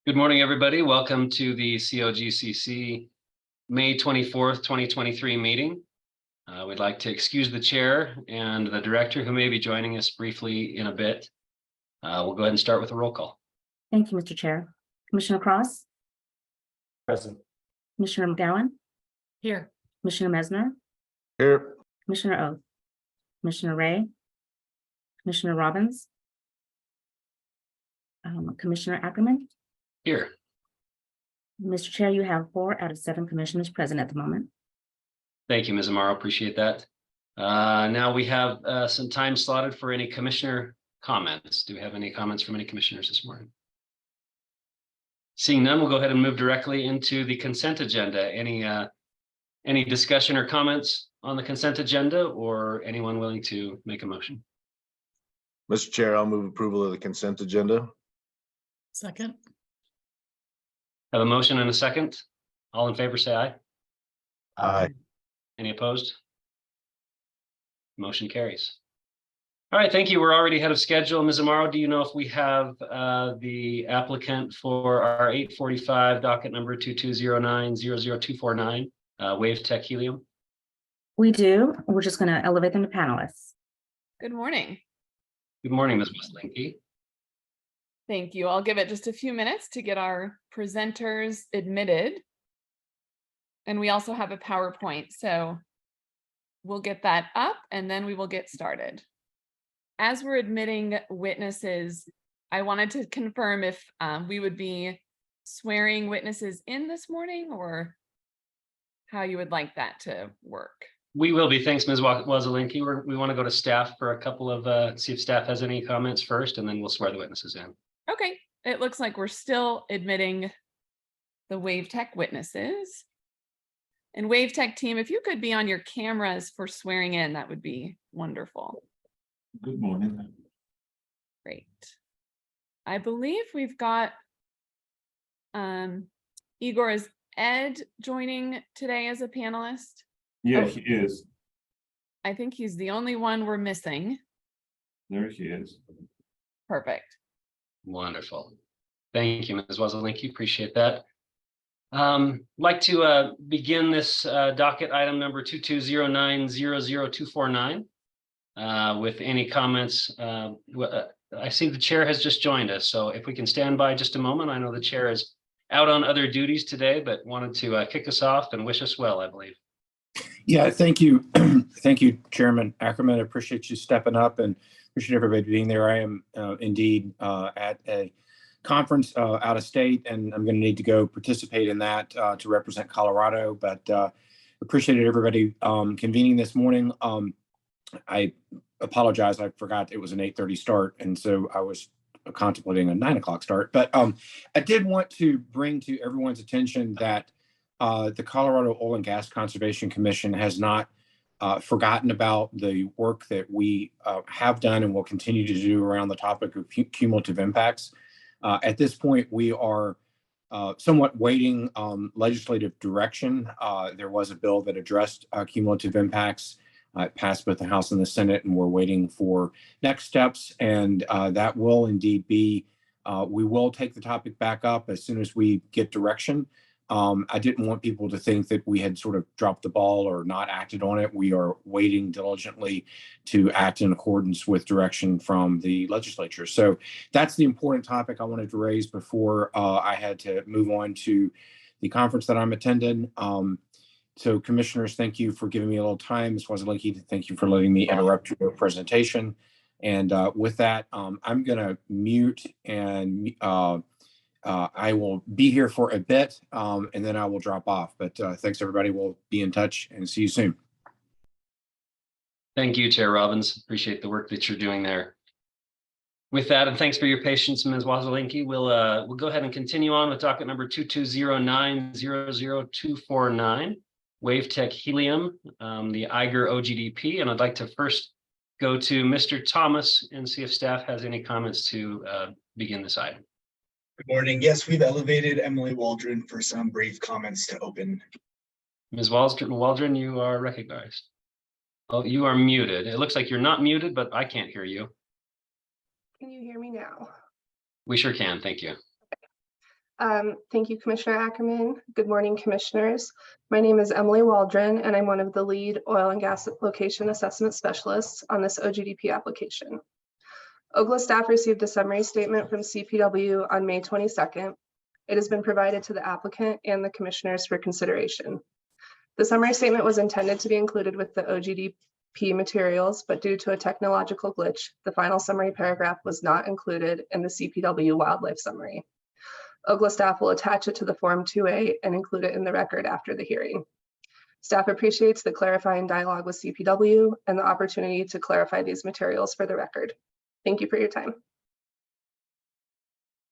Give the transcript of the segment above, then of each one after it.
Good morning, everybody. Welcome to the COGCC May 24th, 2023 meeting. We'd like to excuse the chair and the director who may be joining us briefly in a bit. We'll go ahead and start with a roll call. Thank you, Mr. Chair. Commissioner Cross? Present. Commissioner McGowan? Here. Commissioner Mesner? Here. Commissioner Oath? Commissioner Ray? Commissioner Robbins? Commissioner Ackerman? Here. Mr. Chair, you have 4 out of 7 commissioners present at the moment. Thank you, Ms. Amaro. Appreciate that. Now we have some time slotted for any commissioner comments. Do we have any comments from any commissioners this morning? Seeing none, we'll go ahead and move directly into the consent agenda. Any discussion or comments on the consent agenda, or anyone willing to make a motion? Mr. Chair, I'll move approval of the consent agenda. Second. Have a motion and a second. All in favor, say aye. Aye. Any opposed? Motion carries. All right, thank you. We're already ahead of schedule. Ms. Amaro, do you know if we have the applicant for our 8:45 docket number 2209-00249, Wave Tech Helium? We do. We're just going to elevate them to panelists. Good morning. Good morning, Ms. Westlinky. Thank you. I'll give it just a few minutes to get our presenters admitted. And we also have a PowerPoint, so we'll get that up and then we will get started. As we're admitting witnesses, I wanted to confirm if we would be swearing witnesses in this morning, or how you would like that to work. We will be. Thanks, Ms. Westlinky. We want to go to staff for a couple of, see if staff has any comments first, and then we'll swear the witnesses in. Okay, it looks like we're still admitting the Wave Tech witnesses. And Wave Tech team, if you could be on your cameras for swearing in, that would be wonderful. Good morning. Great. I believe we've got Igor, is Ed joining today as a panelist? Yeah, Oh. he is. I think he's the only one we're missing. There he is. Perfect. Wonderful. Thank you, Ms. Westlinky. Appreciate that. Like to begin this docket item number 2209-00249 with any comments. I see the chair has just joined us, so if we can stand by just a moment. I know the chair is out on other duties today, but wanted to kick us off and wish us well, I believe. Yeah, thank you. Thank you, Chairman Ackerman. I appreciate you stepping up and appreciate everybody being there. I am indeed at a conference out of state, and I'm going to need to go participate in that to represent Colorado, but appreciated everybody convening this morning. I apologize. I forgot it was an 8:30 start, and so I was contemplating a 9 o'clock start, but I did want to bring to everyone's attention that the Colorado Oil and Gas Conservation Commission has not forgotten about the work that we have done and will continue to do around the topic of cumulative impacts. At this point, we are somewhat waiting legislative direction. There was a bill that addressed cumulative impacts. It passed both the House and the Senate, and we're waiting for next steps. And that will indeed be, we will take the topic back up as soon as we get direction. I didn't want people to think that we had sort of dropped the ball or not acted on it. We are waiting diligently to act in accordance with direction from the legislature. So that's the important topic I wanted to raise before I had to move on to the conference that I'm attending. So commissioners, thank you for giving me a little time. Ms. Westlinky, thank you for letting me interrupt your presentation. And with that, I'm going to mute, and I will be here for a bit, and then I will drop off. But thanks, everybody. We'll be in touch and see you soon. Thank you, Chair Robbins. Appreciate the work that you're doing there. With that, and thanks for your patience, Ms. Westlinky, we'll go ahead and continue on with docket number 2209-00249, Wave Tech Helium, the Eiger OGDP. And I'd like to first go to Mr. Thomas and see if staff has any comments to begin this item. Good morning. Yes, we've elevated Emily Waldron for some brief comments to open. Ms. Waldron, you are recognized. Oh, you are muted. It looks like you're not muted, but I can't hear you. Can you hear me now? We sure can. Thank you. Thank you, Commissioner Ackerman. Good morning, Commissioners. My name is Emily Waldron, and I'm one of the lead oil and gas location assessment specialists on this OGDP application. OGLA staff received a summary statement from CPW on May 22nd. It has been provided to the applicant and the commissioners for consideration. The summary statement was intended to be included with the OGDP materials, but due to a technological glitch, the final summary paragraph was not included in the CPW wildlife summary. OGLA staff will attach it to the Form 2A and include it in the record after the hearing. Staff appreciates the clarifying dialogue with CPW and the opportunity to clarify these materials for the record. Thank you for your time.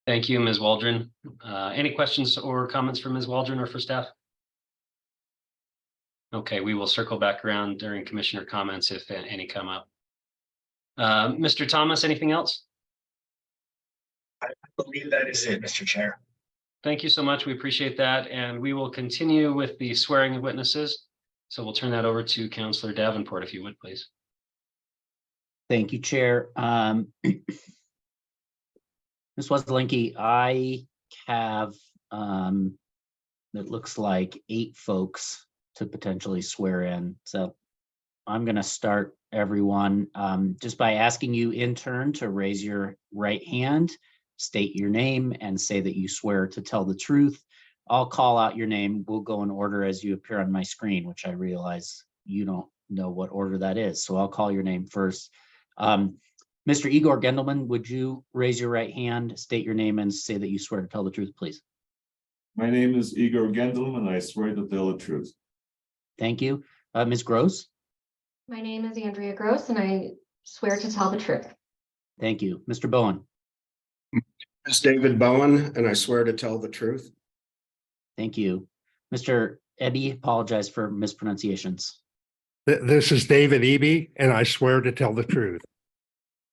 Thank you, Ms. Waldron. Any questions or comments for Ms. Waldron or for staff? Okay, we will circle back around during commissioner comments if any come up. Mr. Thomas, anything else? I believe that is it, Mr. Chair. Thank you so much. We appreciate that. And we will continue with the swearing of witnesses. So we'll turn that over to Councillor Davenport, if you would, please. Thank you, Chair. Ms. Wesselinki, I have, it looks like 8 folks to potentially swear in. So I'm going to start everyone just by asking you in turn to raise your right hand, state your name, and say that you swear to tell the truth. I'll call out your name. We'll go in order as you appear on my screen, which I realize you don't know what order that is. So I'll call your name first. Mr. Igor Gendelman, would you raise your right hand, state your name, and say that you swear to tell the truth, please? My name is Igor Gendelman. I swear to tell the truth. Thank you. Ms. Gross? My name is Andrea Gross, and I swear to tell the truth. Thank you. Mr. Bowen? It's David Bowen, and I swear to tell the truth. Thank you. Mr. Eby, apologize for mispronunciations. This is David Eby, and I swear to tell the truth.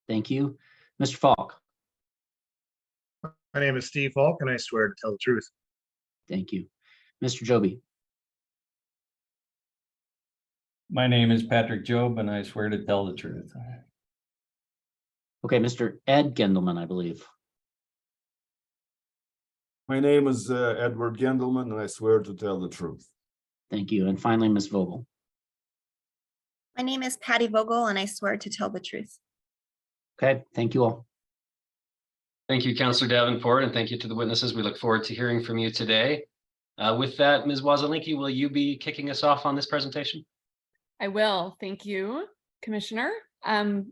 Thank you. Mr. Falk? My name is Steve Falk, and I swear to tell the truth. Thank you. Mr. Joby? My name is Patrick Job, and I swear to tell the truth. Okay, Mr. Ed Gendelman, I believe. My name is Edward Gendelman, and I swear to tell the truth. Thank you. And finally, Ms. Vogel. My name is Patty Vogel, and I swear to tell the truth. Okay, thank you all. Thank you, Councillor Davenport, and thank you to the witnesses. We look forward to hearing from you today. With that, Ms. Wesselinki, will you be kicking us off on this presentation? I will. Thank you, Commissioner.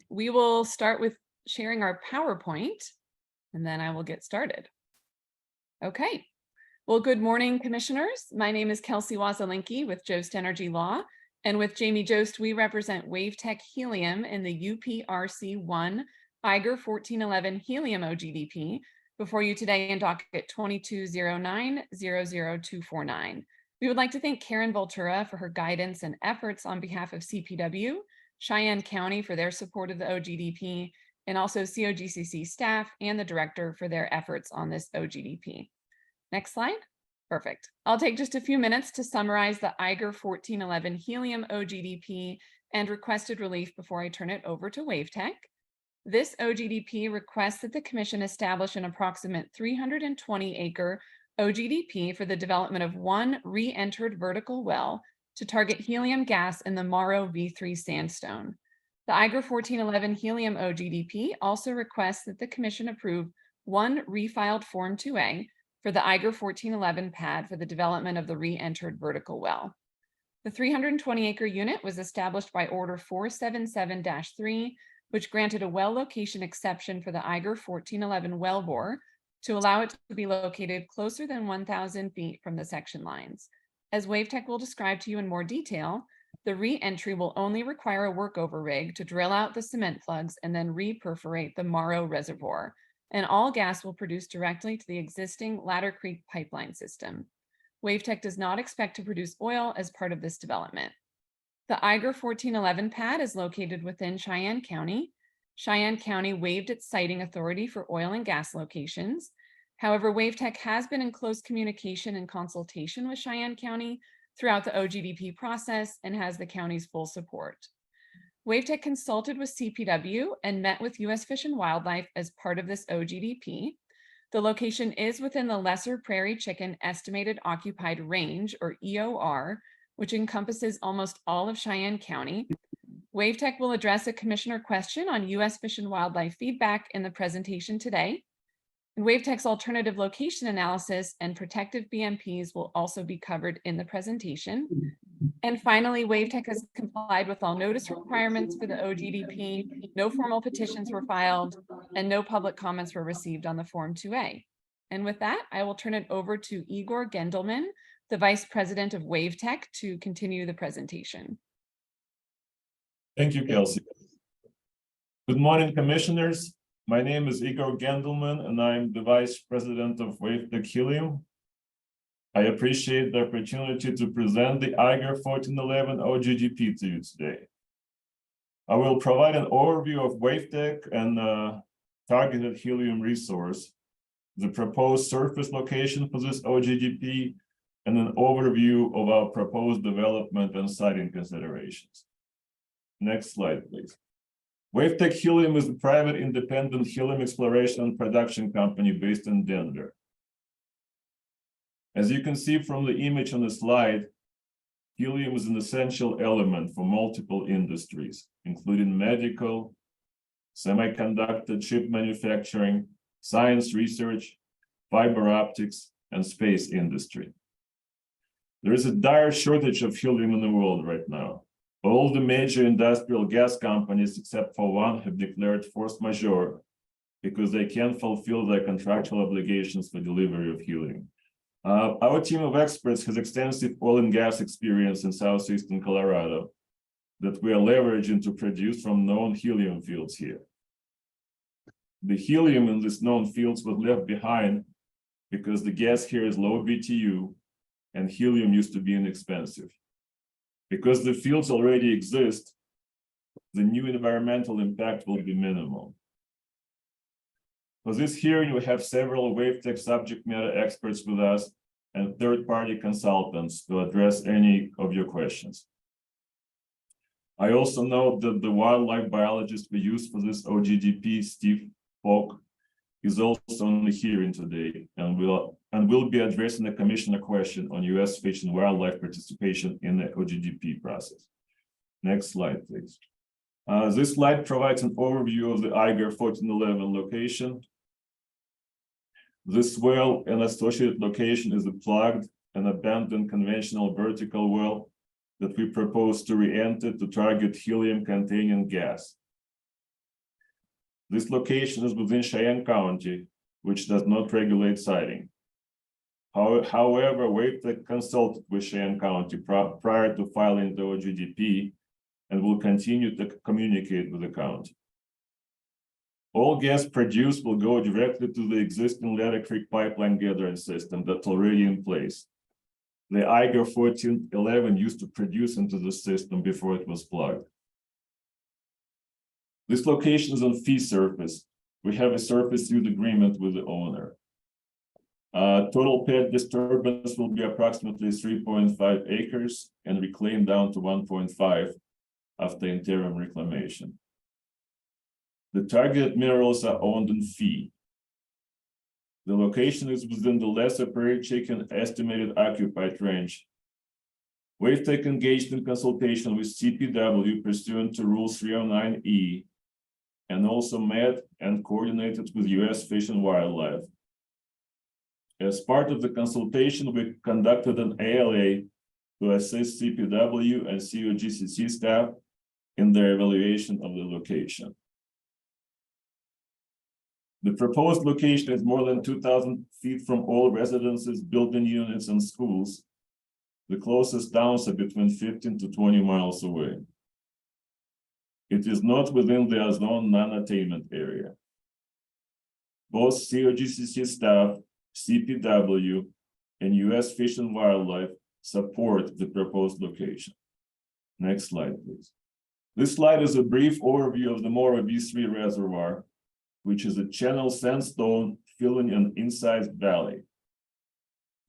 We will start with sharing our PowerPoint, and then I will get started. Okay. Well, good morning, Commissioners. My name is Kelsey Wesselinki with Jost Energy Law, and with Jamie Jost, we represent WaveTech Helium in the UPRC1 Eiger 1411 Helium OGDP before you today in docket 2209-00249. We would like to thank Karen Voltura for her guidance and efforts on behalf of CPW, Cheyenne County for their support of the OGDP, and also COGCC staff and the director for their efforts on this OGDP. Next slide. Perfect. I'll take just a few minutes to summarize the Eiger 1411 Helium OGDP and requested relief before I turn it over to WaveTech. This OGDP requests that the Commission establish an approximate 320-acre OGDP for the development of one re-entered vertical well to target helium gas in the Morrow V3 sandstone. The Eiger 1411 Helium OGDP also requests that the Commission approve one refiled Form 2A for the Eiger 1411 pad for the development of the re-entered vertical well. The 320-acre unit was established by Order 477-3, which granted a well location exception for the Eiger 1411 wellbore to allow it to be located closer than 1,000 feet from the section lines. As WaveTech will describe to you in more detail, the re-entry will only require a workover rig to drill out the cement plugs and then re-perforate the Morrow reservoir, and all gas will produce directly to the existing Ladder Creek pipeline system. WaveTech does not expect to produce oil as part of this development. The Eiger 1411 pad is located within Cheyenne County. Cheyenne County waived its siting authority for oil and gas locations. However, WaveTech has been in close communication and consultation with Cheyenne County throughout the OGDP process and has the county's full support. WaveTech consulted with CPW and met with U.S. Fish and Wildlife as part of this OGDP. The location is within the Lesser Prairie Chicken Estimated Occupied Range, or EOR, which encompasses almost all of Cheyenne County. WaveTech will address a commissioner question on U.S. Fish and Wildlife feedback in the presentation today. And WaveTech's alternative location analysis and protective BMPs will also be covered in the presentation. And finally, WaveTech has complied with all notice requirements for the OGDP. No formal petitions were filed and no public comments were received on the Form 2A. And with that, I will turn it over to Igor Gendelman, the Vice President of WaveTech, to continue the presentation. Thank you, Kelsey. Good morning, commissioners. My name is Igor Gendelman, and I'm the Vice President of WaveTech Helium. I appreciate the opportunity to present the Eiger 1411 OGDP to you today. I will provide an overview of WaveTech and targeted helium resource, the proposed surface location for this OGDP, and an overview of our proposed development and siting considerations. Next slide, please. WaveTech Helium is a private independent helium exploration and production company based in Denver. As you can see from the image on the slide, helium is an essential element for multiple industries, including medical, semiconductor chip manufacturing, science research, fiber optics, and space industry. There is a dire shortage of helium in the world right now. All the major industrial gas companies, except for one, have declared force majeure because they can't fulfill their contractual obligations for delivery of helium. Our team of experts has extensive oil and gas experience in southeastern Colorado that we are leveraging to produce from known helium fields here. The helium in these known fields was left behind because the gas here is low BTU and helium used to be inexpensive. Because the fields already exist, the new environmental impact will be minimal. For this hearing, we have several WaveTech subject matter experts with us and third-party consultants to address any of your questions. I also note that the wildlife biologist we use for this OGDP, Steve Falk, is also on the hearing today and will be addressing the commissioner question on U.S. fish and wildlife participation in the OGDP process. Next slide, please. This slide provides an overview of the Eiger 1411 location. This well and associated location is a plugged and abandoned conventional vertical well that we propose to re-enter to target helium-containing gas. This location is within Cheyenne County, which does not regulate siting. However, WaveTech consulted with Cheyenne County prior to filing the OGDP and will continue to communicate with the county. All gas produced will go directly to the existing Ladder Creek pipeline gathering system that's already in place. The Eiger 1411 used to produce into the system before it was plugged. This location is on fee surface. We have a surface use agreement with the owner. Total pad disturbance will be approximately 3.5 acres and reclaimed down to 1.5 after interim reclamation. The targeted minerals are owned in fee. The location is within the Lesser Prairie Chicken Estimated Occupied Range. WaveTech engaged in consultation with CPW pursuant to Rule 309E and also met and coordinated with U.S. Fish and Wildlife. As part of the consultation, we conducted an ALA to assist CPW and COGCC staff in their evaluation of the location. The proposed location is more than 2,000 feet from all residences, building units, and schools. The closest towns are between 15 to 20 miles away. It is not within the zone non-attainment area. Both COGCC staff, CPW, and U.S. Fish and Wildlife support the proposed location. Next slide, please. This slide is a brief overview of the Mora B3 reservoir, which is a channel sandstone filling an incised valley.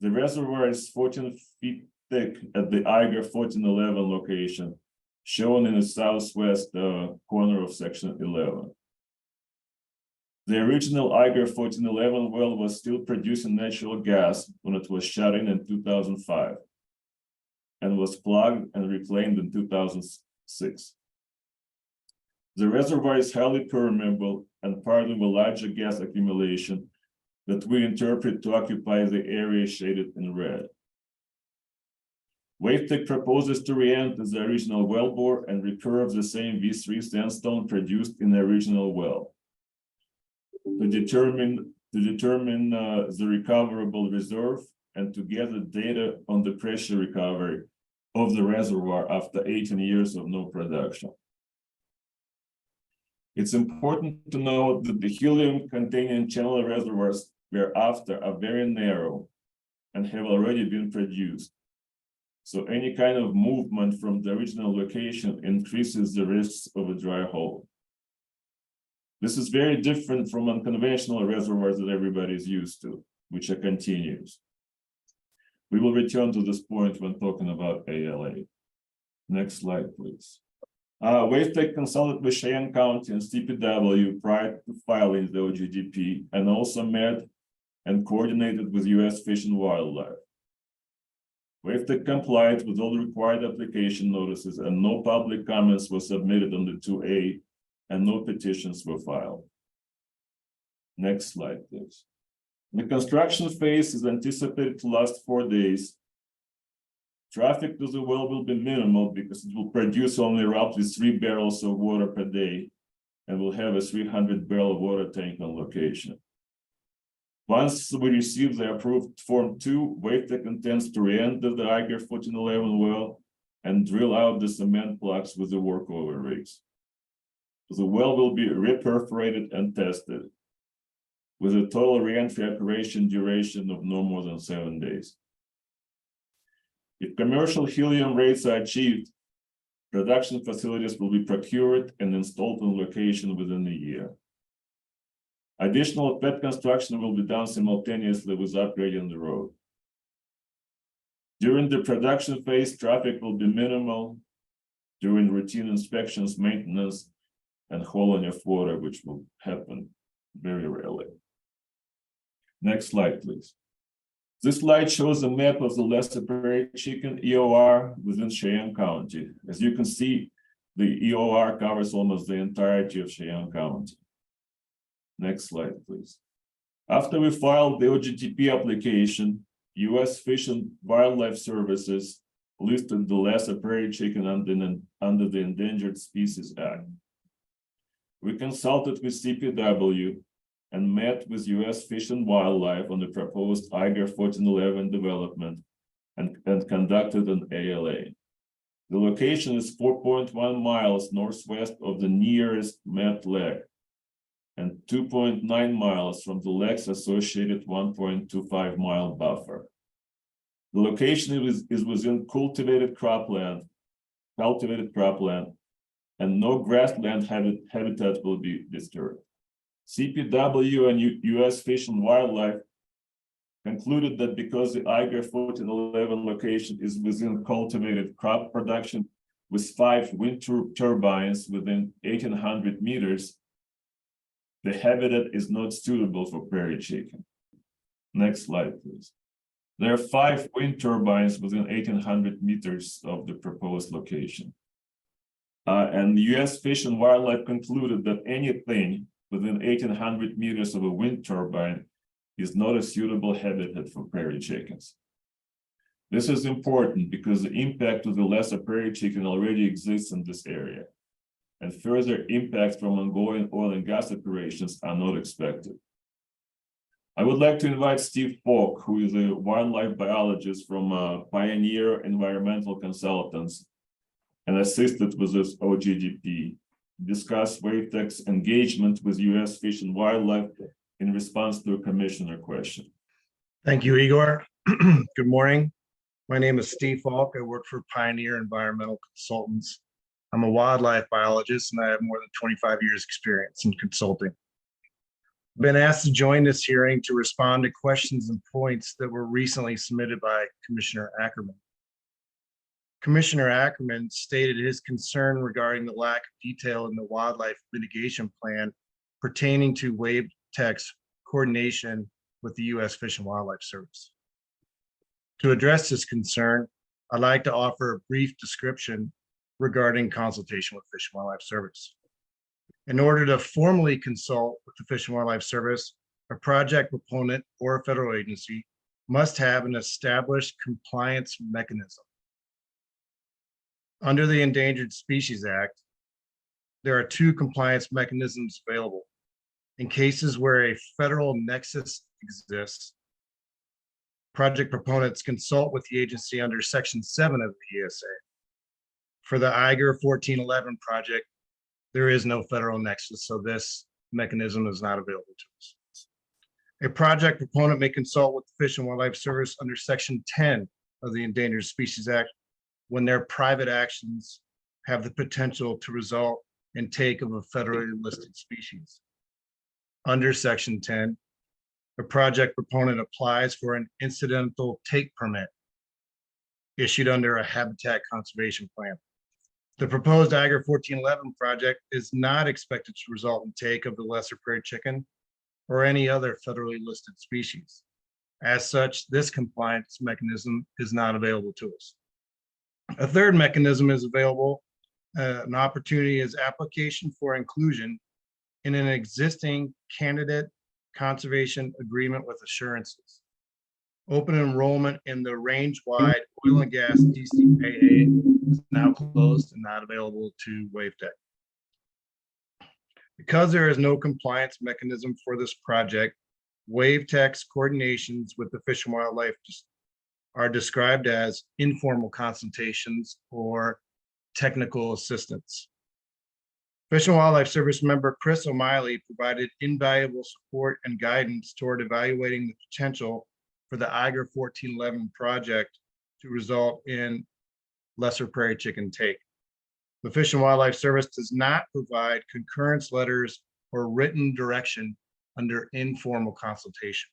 The reservoir is 14 feet thick at the Eiger 1411 location, shown in the southwest corner of section 11. The original Iger 1411 well was still producing natural gas when it was shut in 2005 and was plugged and reclaimed in 2006. The reservoir is highly permeable and part of a larger gas accumulation that we interpret to occupy the area shaded in red. WaveTech proposes to re-enter the original wellbore and recurve the same V3 sandstone produced in the original well to determine the recoverable reserve and to gather data on the pressure recovery of the reservoir after 18 years of no production. It's important to note that the helium-containing channel reservoirs thereafter are very narrow and have already been produced. So any kind of movement from the original location increases the risks of a dry hole. This is very different from unconventional reservoirs that everybody is used to, which are continuous. We will return to this point when talking about ALA. Next slide, please. WaveTech consulted with Cheyenne County and CPW prior to filing the OGDP and also met and coordinated with U.S. Fish and Wildlife. WaveTech complied with all required application notices and no public comments were submitted on the 2A and no petitions were filed. Next slide, please. The construction phase is anticipated to last 4 days. Traffic to the well will be minimal because it will produce only roughly 3 barrels of water per day and will have a 300-barrel water tank on location. Once we receive the approved Form 2, WaveTech intends to re-enter the Iger 1411 well and drill out the cement plugs with the workover rigs. The well will be reperforated and tested with a total re-entry operation duration of no more than 7 days. If commercial helium rates are achieved, production facilities will be procured and installed on location within a year. Additional pet construction will be done simultaneously with upgrading the road. During the production phase, traffic will be minimal during routine inspections, maintenance, and hauling of water, which will happen very rarely. Next slide, please. This slide shows a map of the Lesser Prairie Chicken EOR within Cheyenne County. As you can see, the EOR covers almost the entirety of Cheyenne County. Next slide, please. After we filed the OGDP application, U.S. Fish and Wildlife Services listed the Lesser Prairie Chicken under the Endangered Species Act. We consulted with CPW and met with U.S. Fish and Wildlife on the proposed Iger 1411 development and conducted an ALA. The location is 4.1 miles northwest of the nearest met leg and 2.9 miles from the leg's associated 1.25-mile buffer. The location is within cultivated cropland, and no grassland habitat will be disturbed. CPW and U.S. Fish and Wildlife concluded that because the Iger 1411 location is within cultivated crop production with 5 wind turbines within 1,800 meters, the habitat is not suitable for prairie chicken. Next slide, please. There are 5 wind turbines within 1,800 meters of the proposed location. And the U.S. Fish and Wildlife concluded that anything within 1,800 meters of a wind turbine is not a suitable habitat for prairie chickens. This is important because the impact of the lesser prairie chicken already exists in this area, and further impacts from ongoing oil and gas operations are not expected. I would like to invite Steve Falk, who is a wildlife biologist from Pioneer Environmental Consultants and assisted with this OGDP, discuss WaveTech's engagement with U.S. Fish and Wildlife in response to a commissioner question. Thank you, Igor. Good morning. My name is Steve Falk. I work for Pioneer Environmental Consultants. I'm a wildlife biologist and I have more than 25 years experience in consulting. I've been asked to join this hearing to respond to questions and points that were recently submitted by Commissioner Ackerman. Commissioner Ackerman stated his concern regarding the lack of detail in the wildlife mitigation plan pertaining to WaveTech's coordination with the U.S. Fish and Wildlife Service. To address this concern, I'd like to offer a brief description regarding consultation with Fish and Wildlife Service. In order to formally consult with the Fish and Wildlife Service, a project proponent or a federal agency must have an established compliance mechanism. Under the Endangered Species Act, there are two compliance mechanisms available. In cases where a federal nexus exists, project proponents consult with the agency under Section 7 of the ESA. For the Eiger 1411 project, there is no federal nexus, so this mechanism is not available to us. A project proponent may consult with the Fish and Wildlife Service under Section 10 of the Endangered Species Act when their private actions have the potential to result in take of a federally listed species. Under Section 10, a project proponent applies for an incidental take permit issued under a habitat conservation plan. The proposed Eiger 1411 project is not expected to result in take of the lesser prairie chicken or any other federally listed species. As such, this compliance mechanism is not available to us. A third mechanism is available. An opportunity is application for inclusion in an existing candidate conservation agreement with assurances. Open enrollment in the range-wide oil and gas DCAA is now closed and not available to WaveTech. Because there is no compliance mechanism for this project, WaveTech's coordinations with the Fish and Wildlife are described as informal consultations or technical assistance. Fish and Wildlife Service member Chris O'Malley provided invaluable support and guidance toward evaluating the potential for the Eiger 1411 project to result in lesser prairie chicken take. The Fish and Wildlife Service does not provide concurrence letters or written direction under informal consultation.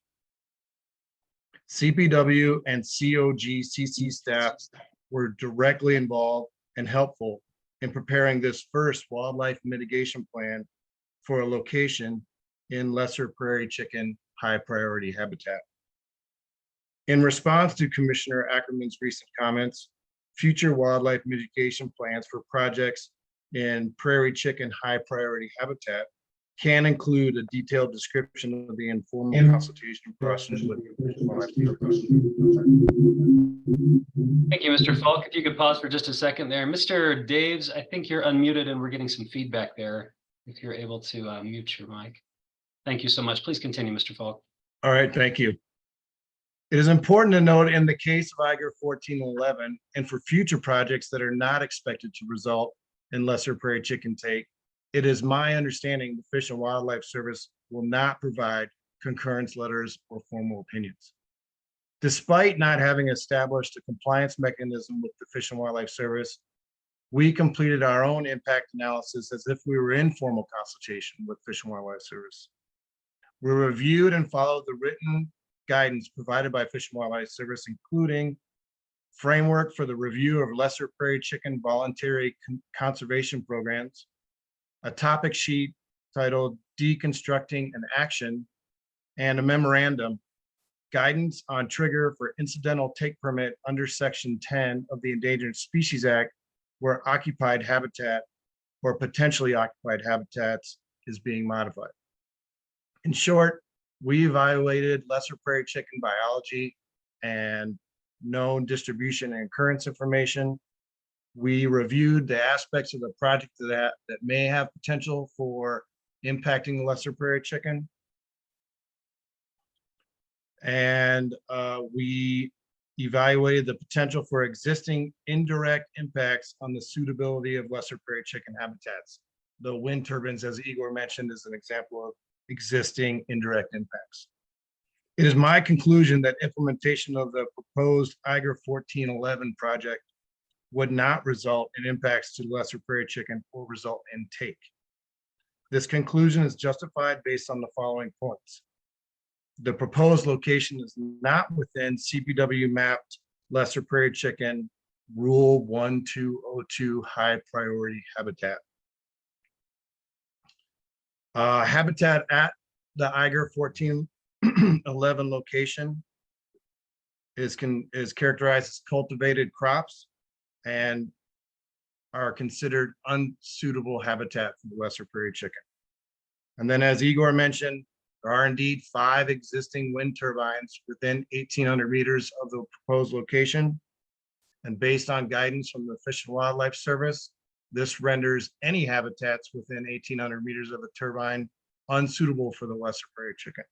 CPW and COGCC staff were directly involved and helpful in preparing this first wildlife mitigation plan for a location in lesser prairie chicken high priority habitat. In response to Commissioner Ackerman's recent comments, future wildlife mitigation plans for projects in prairie chicken high priority habitat can include a detailed description of the informal consultation process with the Fish and Wildlife Service. Thank you, Mr. Falk. If you could pause for just a second there. Mr. Daves, I think you're unmuted and we're getting some feedback there. If you're able to mute your mic. Thank you so much. Please continue, Mr. Falk. All right, thank you. It is important to note in the case of Eiger 1411 and for future projects that are not expected to result in lesser prairie chicken take, it is my understanding the Fish and Wildlife Service will not provide concurrence letters or formal opinions. Despite not having established a compliance mechanism with the Fish and Wildlife Service, we completed our own impact analysis as if we were in formal consultation with Fish and Wildlife Service. We reviewed and followed the written guidance provided by Fish and Wildlife Service, including framework for the review of lesser prairie chicken voluntary conservation programs, a topic sheet titled Deconstructing an Action, and a memorandum, guidance on trigger for incidental take permit under Section 10 of the Endangered Species Act, where occupied habitat or potentially occupied habitats is being modified. In short, we evaluated lesser prairie chicken biology and known distribution and occurrence information. We reviewed the aspects of the project that may have potential for impacting the lesser prairie chicken. And we evaluated the potential for existing indirect impacts on the suitability of lesser prairie chicken habitats. The wind turbines, as Igor mentioned, is an example of existing indirect impacts. It is my conclusion that implementation of the proposed Eiger 1411 project would not result in impacts to lesser prairie chicken or result in take. This conclusion is justified based on the following points. The proposed location is not within CPW mapped lesser prairie chicken Rule 1202 high priority habitat. Habitat at the Iger 1411 location is characterized as cultivated crops and are considered unsuitable habitat for the lesser prairie chicken. And then, as Igor mentioned, there are indeed 5 existing wind turbines within 1,800 meters of the proposed location. And based on guidance from the Fish and Wildlife Service, this renders any habitats within 1,800 meters of a turbine unsuitable for the lesser prairie chicken.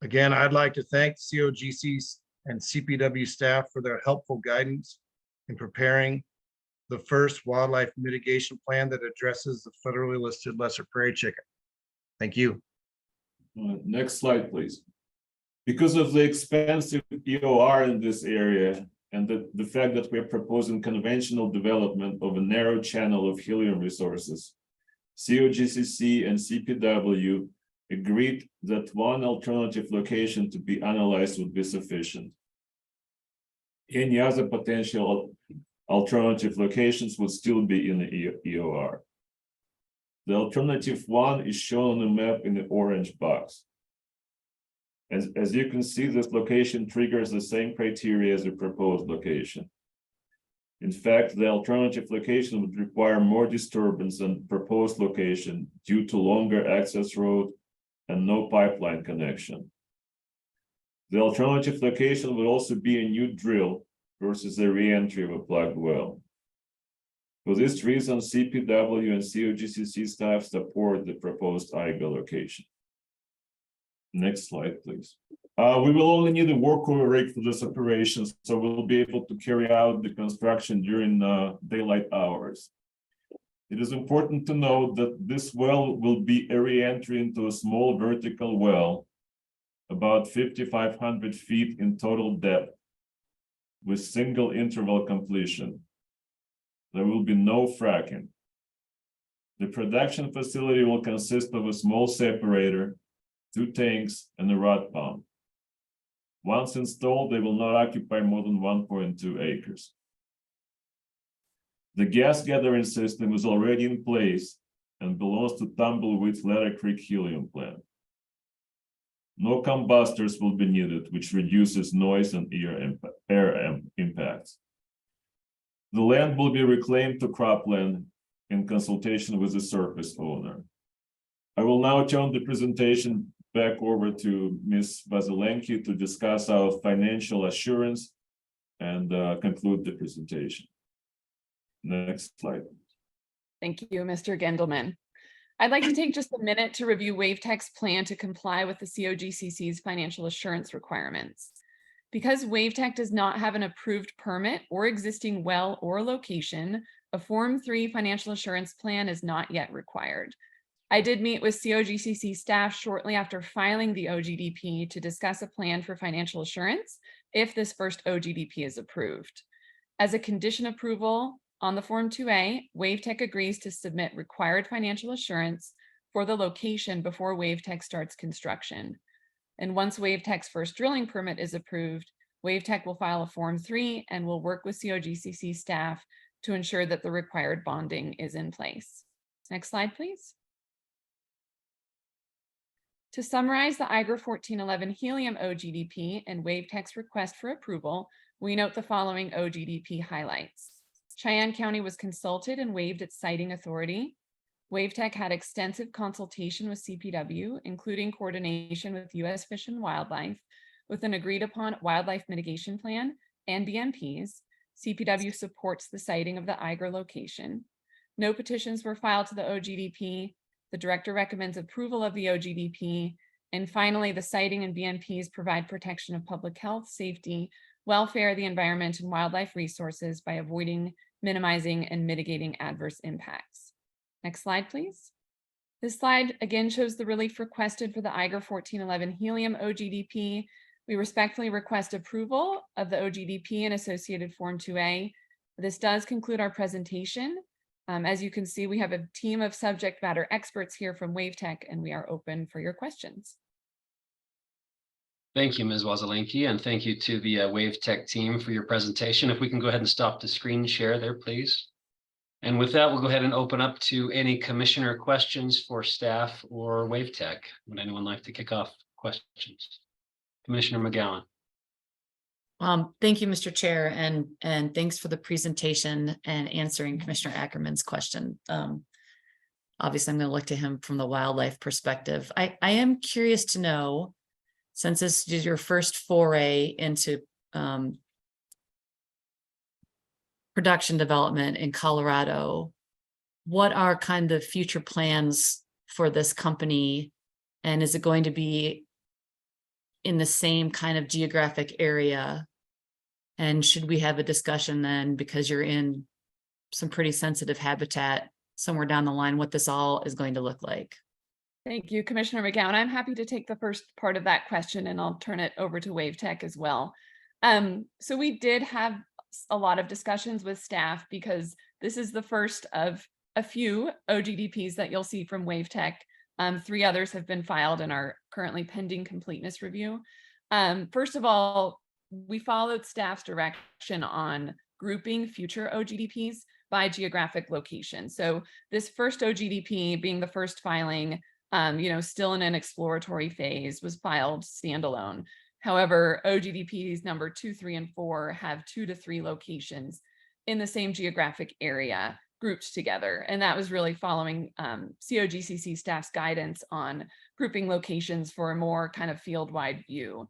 Again, I'd like to thank COGC and CPW staff for their helpful guidance in preparing the first wildlife mitigation plan that addresses the federally listed lesser prairie chicken. Thank you. Next slide, please. Because of the expensive EOR in this area and the fact that we're proposing conventional development of a narrow channel of helium resources, COGCC and CPW agreed that one alternative location to be analyzed would be sufficient. Any other potential alternative locations would still be in the EOR. The alternative one is shown on the map in the orange box. As you can see, this location triggers the same criteria as the proposed location. In fact, the alternative location would require more disturbance than the proposed location due to longer access road and no pipeline connection. The alternative location would also be a new drill versus the re-entry of a plugged well. For this reason, CPW and COGCC staff support the proposed Iger location. Next slide, please. We will only need a workover rig for this operation, so we'll be able to carry out the construction during daylight hours. It is important to note that this well will be a re-entry into a small vertical well, about 5,500 feet in total depth, with single interval completion. There will be no fracking. The production facility will consist of a small separator, 2 tanks, and a rod pump. Once installed, they will not occupy more than 1.2 acres. The gas gathering system is already in place and belongs to Tumbleweed's Ladder Creek helium plant. No combustors will be needed, which reduces noise and air impacts. The land will be reclaimed to cropland in consultation with the surface owner. I will now turn the presentation back over to Ms. Vasilenki to discuss our financial assurance and conclude the presentation. Next slide. Thank you, Mr. Gendelman. I'd like to take just a minute to review WaveTech's plan to comply with the COGCC's financial assurance requirements. Because WaveTech does not have an approved permit or existing well or location, a Form 3 financial assurance plan is not yet required. I did meet with COGCC staff shortly after filing the OGDP to discuss a plan for financial assurance if this first OGDP is approved. As a condition approval on the Form 2A, WaveTech agrees to submit required financial assurance for the location before WaveTech starts construction. And once WaveTech's first drilling permit is approved, WaveTech will file a Form 3 and will work with COGCC staff to ensure that the required bonding is in place. Next slide, please. To summarize the Iger 1411 helium OGDP and WaveTech's request for approval, we note the following OGDP highlights. Cheyenne County was consulted and waived its siting authority. WaveTech had extensive consultation with CPW, including coordination with U.S. Fish and Wildlife, with an agreed upon wildlife mitigation plan and BMPs. CPW supports the siting of the Iger location. No petitions were filed to the OGDP. The director recommends approval of the OGDP. And finally, the siting and BMPs provide protection of public health, safety, welfare, the environment, and wildlife resources by avoiding, minimizing, and mitigating adverse impacts. Next slide, please. This slide again shows the relief requested for the Iger 1411 helium OGDP. We respectfully request approval of the OGDP and associated Form 2A. This does conclude our presentation. As you can see, we have a team of subject matter experts here from WaveTech, and we are open for your questions. Thank you, Ms. Wasilenki, and thank you to the WaveTech team for your presentation. If we can go ahead and stop the screen share there, please. And with that, we'll go ahead and open up to any commissioner questions for staff or Wave Tech. Would anyone like to kick off questions? Commissioner McGowan. Thank you, Mr. Chair, and thanks for the presentation and answering Commissioner Ackerman's question. Obviously, I'm going to look to him from the wildlife perspective. I am curious to know, since this is your first foray into production development in Colorado, what are kind of future plans for this company? And is it going to be in the same kind of geographic area? And should we have a discussion then, because you're in some pretty sensitive habitat somewhere down the line, what this all is going to look like? Thank you, Commissioner McGowan. I'm happy to take the first part of that question, and I'll turn it over to Wave Tech as well. So we did have a lot of discussions with staff because this is the first of a few OGDPs that you'll see from Wave Tech. 3 others have been filed and are currently pending completeness review. First of all, we followed staff's direction on grouping future OGDPs by geographic location. So this first OGDP, being the first filing, still in an exploratory phase, was filed standalone. However, OGDPs number 2, 3, and 4 have 2 to 3 locations in the same geographic area grouped together. And that was really following COGCC staff's guidance on grouping locations for a more kind of field-wide view.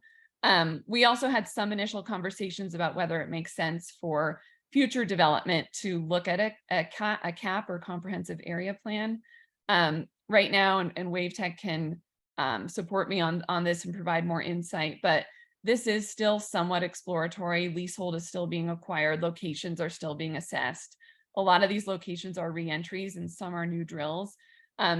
We also had some initial conversations about whether it makes sense for future development to look at a CAP or comprehensive area plan. Right now, and Wave Tech can support me on this and provide more insight, but this is still somewhat exploratory. Leasehold is still being acquired. Locations are still being assessed. A lot of these locations are reentries and some are new drills.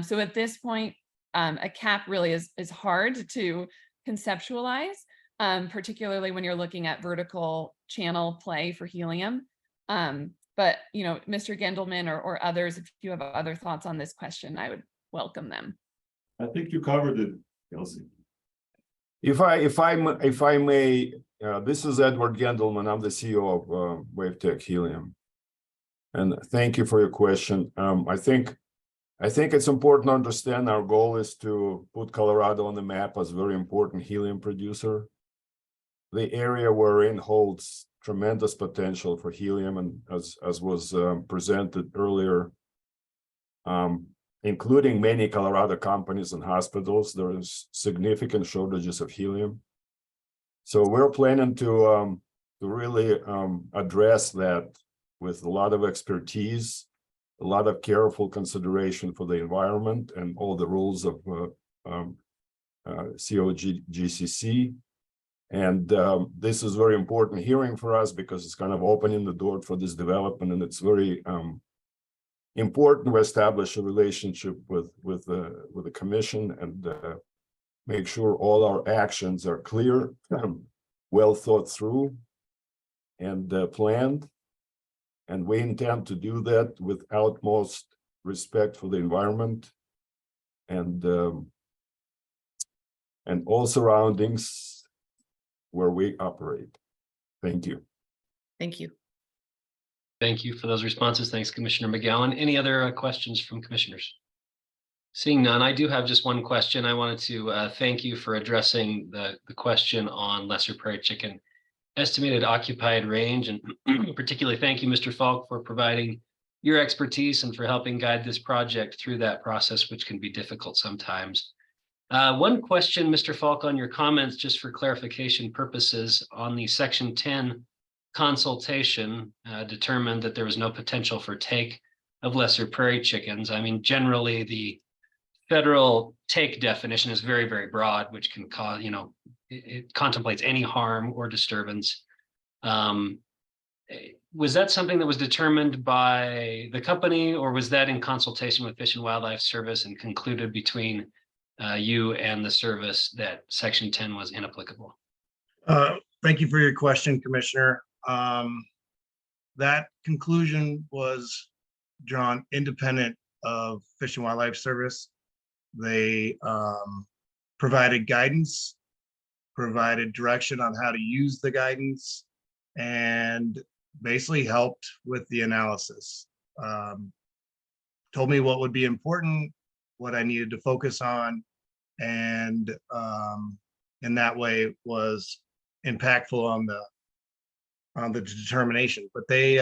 So at this point, a CAP really is hard to conceptualize, particularly when you're looking at vertical channel play for helium. But Mr. Gendelman or others, if you have other thoughts on this question, I would welcome them. I think you covered it, Kelsey. If I may, this is Edward Gendelman. I'm the CEO of Wave Tech Helium. And thank you for your question. I think it's important to understand our goal is to put Colorado on the map as a very important helium producer. The area we're in holds tremendous potential for helium, and as was presented earlier, including many Colorado companies and hospitals, there is significant shortages of helium. So we're planning to really address that with a lot of expertise, a lot of careful consideration for the environment and all the rules of COGCC. And this is very important hearing for us because it's kind of opening the door for this development, and it's very important to establish a relationship with the commission and make sure all our actions are clear, well thought through, and planned. And we intend to do that with utmost respect for the environment and all surroundings where we operate. Thank you. Thank you. Thank you for those responses. Thanks, Commissioner McGowan. Any other questions from commissioners? Seeing none, I do have just one question. I wanted to thank you for addressing the question on lesser prairie chicken estimated occupied range, and particularly thank you, Mr. Falk, for providing your expertise and for helping guide this project through that process, which can be difficult sometimes. One question, Mr. Falk, on your comments, just for clarification purposes, on the Section 10 consultation determined that there was no potential for take of lesser prairie chickens. I mean, generally the federal take definition is very, very broad, which can cause, it contemplates any harm or disturbance. Was that something that was determined by the company, or was that in consultation with Fish and Wildlife Service and concluded between you and the service that Section 10 was inapplicable? Thank you for your question, Commissioner. That conclusion was drawn independent of Fish and Wildlife Service. They provided guidance, provided direction on how to use the guidance, and basically helped with the analysis. told me what would be important, what I needed to focus on, and in that way was impactful on the determination. But they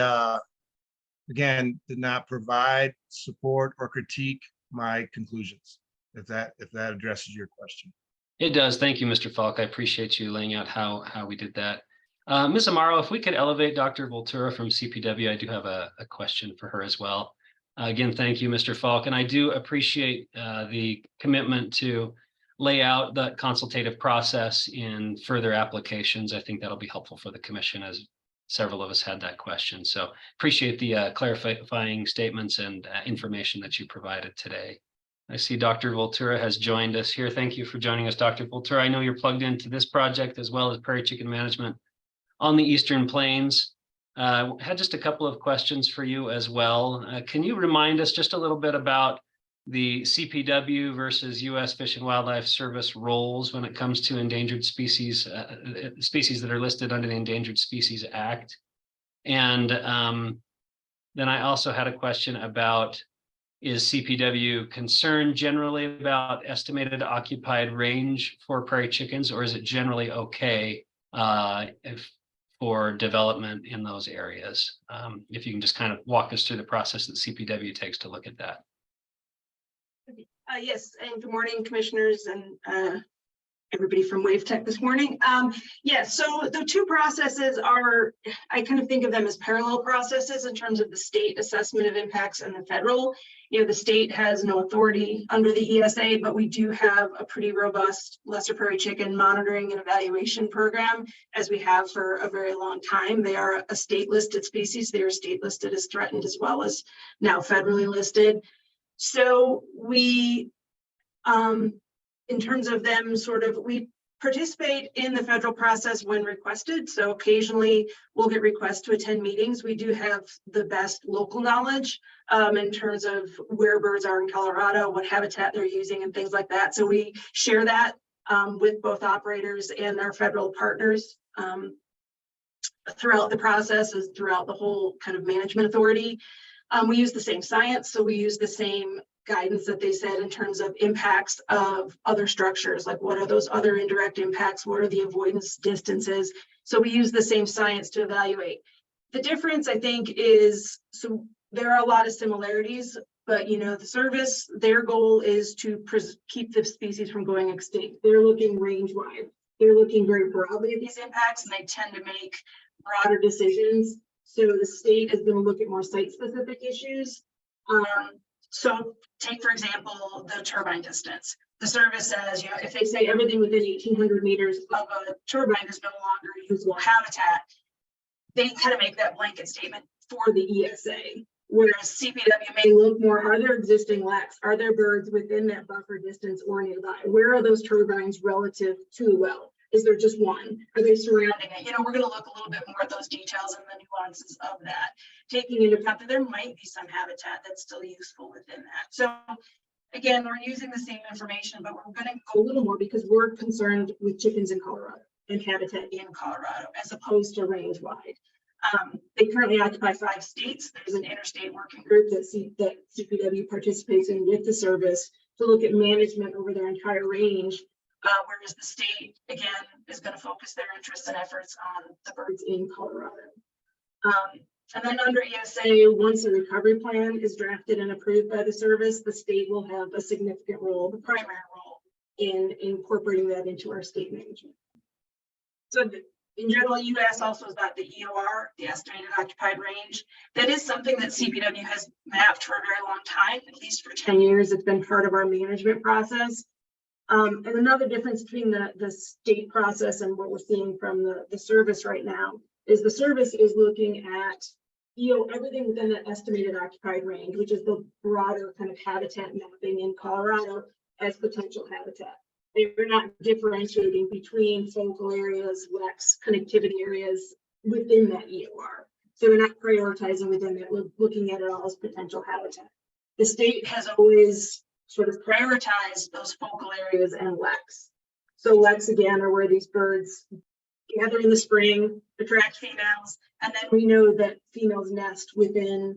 again did not provide support or critique my conclusions. If that addresses your question. It does. Thank you, Mr. Falk. I appreciate you laying out how we did that. Ms. Amaro, if we could elevate Dr. Voltura from CPW, I do have a question for her as well. Again, thank you, Mr. Falk, and I do appreciate the commitment to lay out the consultative process in further applications. I think that'll be helpful for the commission, as several of us had that question. So appreciate the clarifying statements and information that you provided today. I see Dr. Voltura has joined us here. Thank you for joining us, Dr. Voltura. I know you're plugged into this project as well as prairie chicken management on the Eastern Plains. Had just a couple of questions for you as well. Can you remind us just a little bit about the CPW versus U.S. Fish and Wildlife Service roles when it comes to endangered species, species that are listed under the Endangered Species Act? And then I also had a question about, is CPW concerned generally about estimated occupied range for prairie chickens, or is it generally okay for development in those areas? If you can just kind of walk us through the process that CPW takes to look at that. Yes, and good morning, commissioners and everybody from Wave Tech this morning. Yes, so the two processes are, I kind of think of them as parallel processes in terms of the state assessment of impacts and the federal. You know, the state has no authority under the ESA, but we do have a pretty robust lesser prairie chicken monitoring and evaluation program, as we have for a very long time. They are a state listed species. They are state listed as threatened, as well as now federally listed. So we, in terms of them we participate in the federal process when requested. So occasionally we'll get requests to attend meetings. We do have the best local knowledge in terms of where birds are in Colorado, what habitat they're using and things like that. So we share that with both operators and our federal partners throughout the process, throughout the whole kind of management authority. We use the same science, so we use the same guidance that they said in terms of impacts of other structures, like what are those other indirect impacts, what are the avoidance distances. So we use the same science to evaluate. The difference, I think, is, so there are a lot of similarities, but you know, the service, their goal is to keep the species from going extinct. They're looking range wide. They're looking very broadly at these impacts, and they tend to make broader decisions. So the state is going to look at more site-specific issues. So take, for example, the turbine distance. The service says, you know, if they say everything within 1,800 meters of a turbine is no longer usable habitat, they kind of make that blanket statement for the ESA. Whereas CPW may look more, are there existing leks? Are there birds within that buffer distance or nearby? Where are those turbines relative to the well? Is there just one? Are they surrounding it? You know, we're going to look a little bit more at those details and the nuances of that, taking into account that there might be some habitat that's still useful within that. So again, we're using the same information, but we're going to go a little more because we're concerned with chickens in Colorado and habitat in Colorado, as opposed to range wide. They currently occupy 5 states. There's an interstate working group that CPW participates in with the service to look at management over their entire range. Whereas the state, again, is going to focus their interests and efforts on the birds in Colorado. And then under ESA, once a recovery plan is drafted and approved by the service, the state will have a significant role, the primary role, in incorporating that into our state management. So in general, you asked also about the EOR, the estimated occupied range. That is something that CPW has mapped for a very long time, at least for 10 years. It's been part of our management process. And another difference between the state process and what we're seeing from the service right now is the service is looking at everything within that estimated occupied range, which is the broader kind of habitat mapping in Colorado as potential habitat. They're not differentiating between focal areas, leks, connectivity areas within that EOR. So they're not prioritizing within that, looking at it all as potential habitat. The state has always sort of prioritize those focal areas and leks. So leks, again, are where these birds gather in the spring, attract females, and then we know that females nest within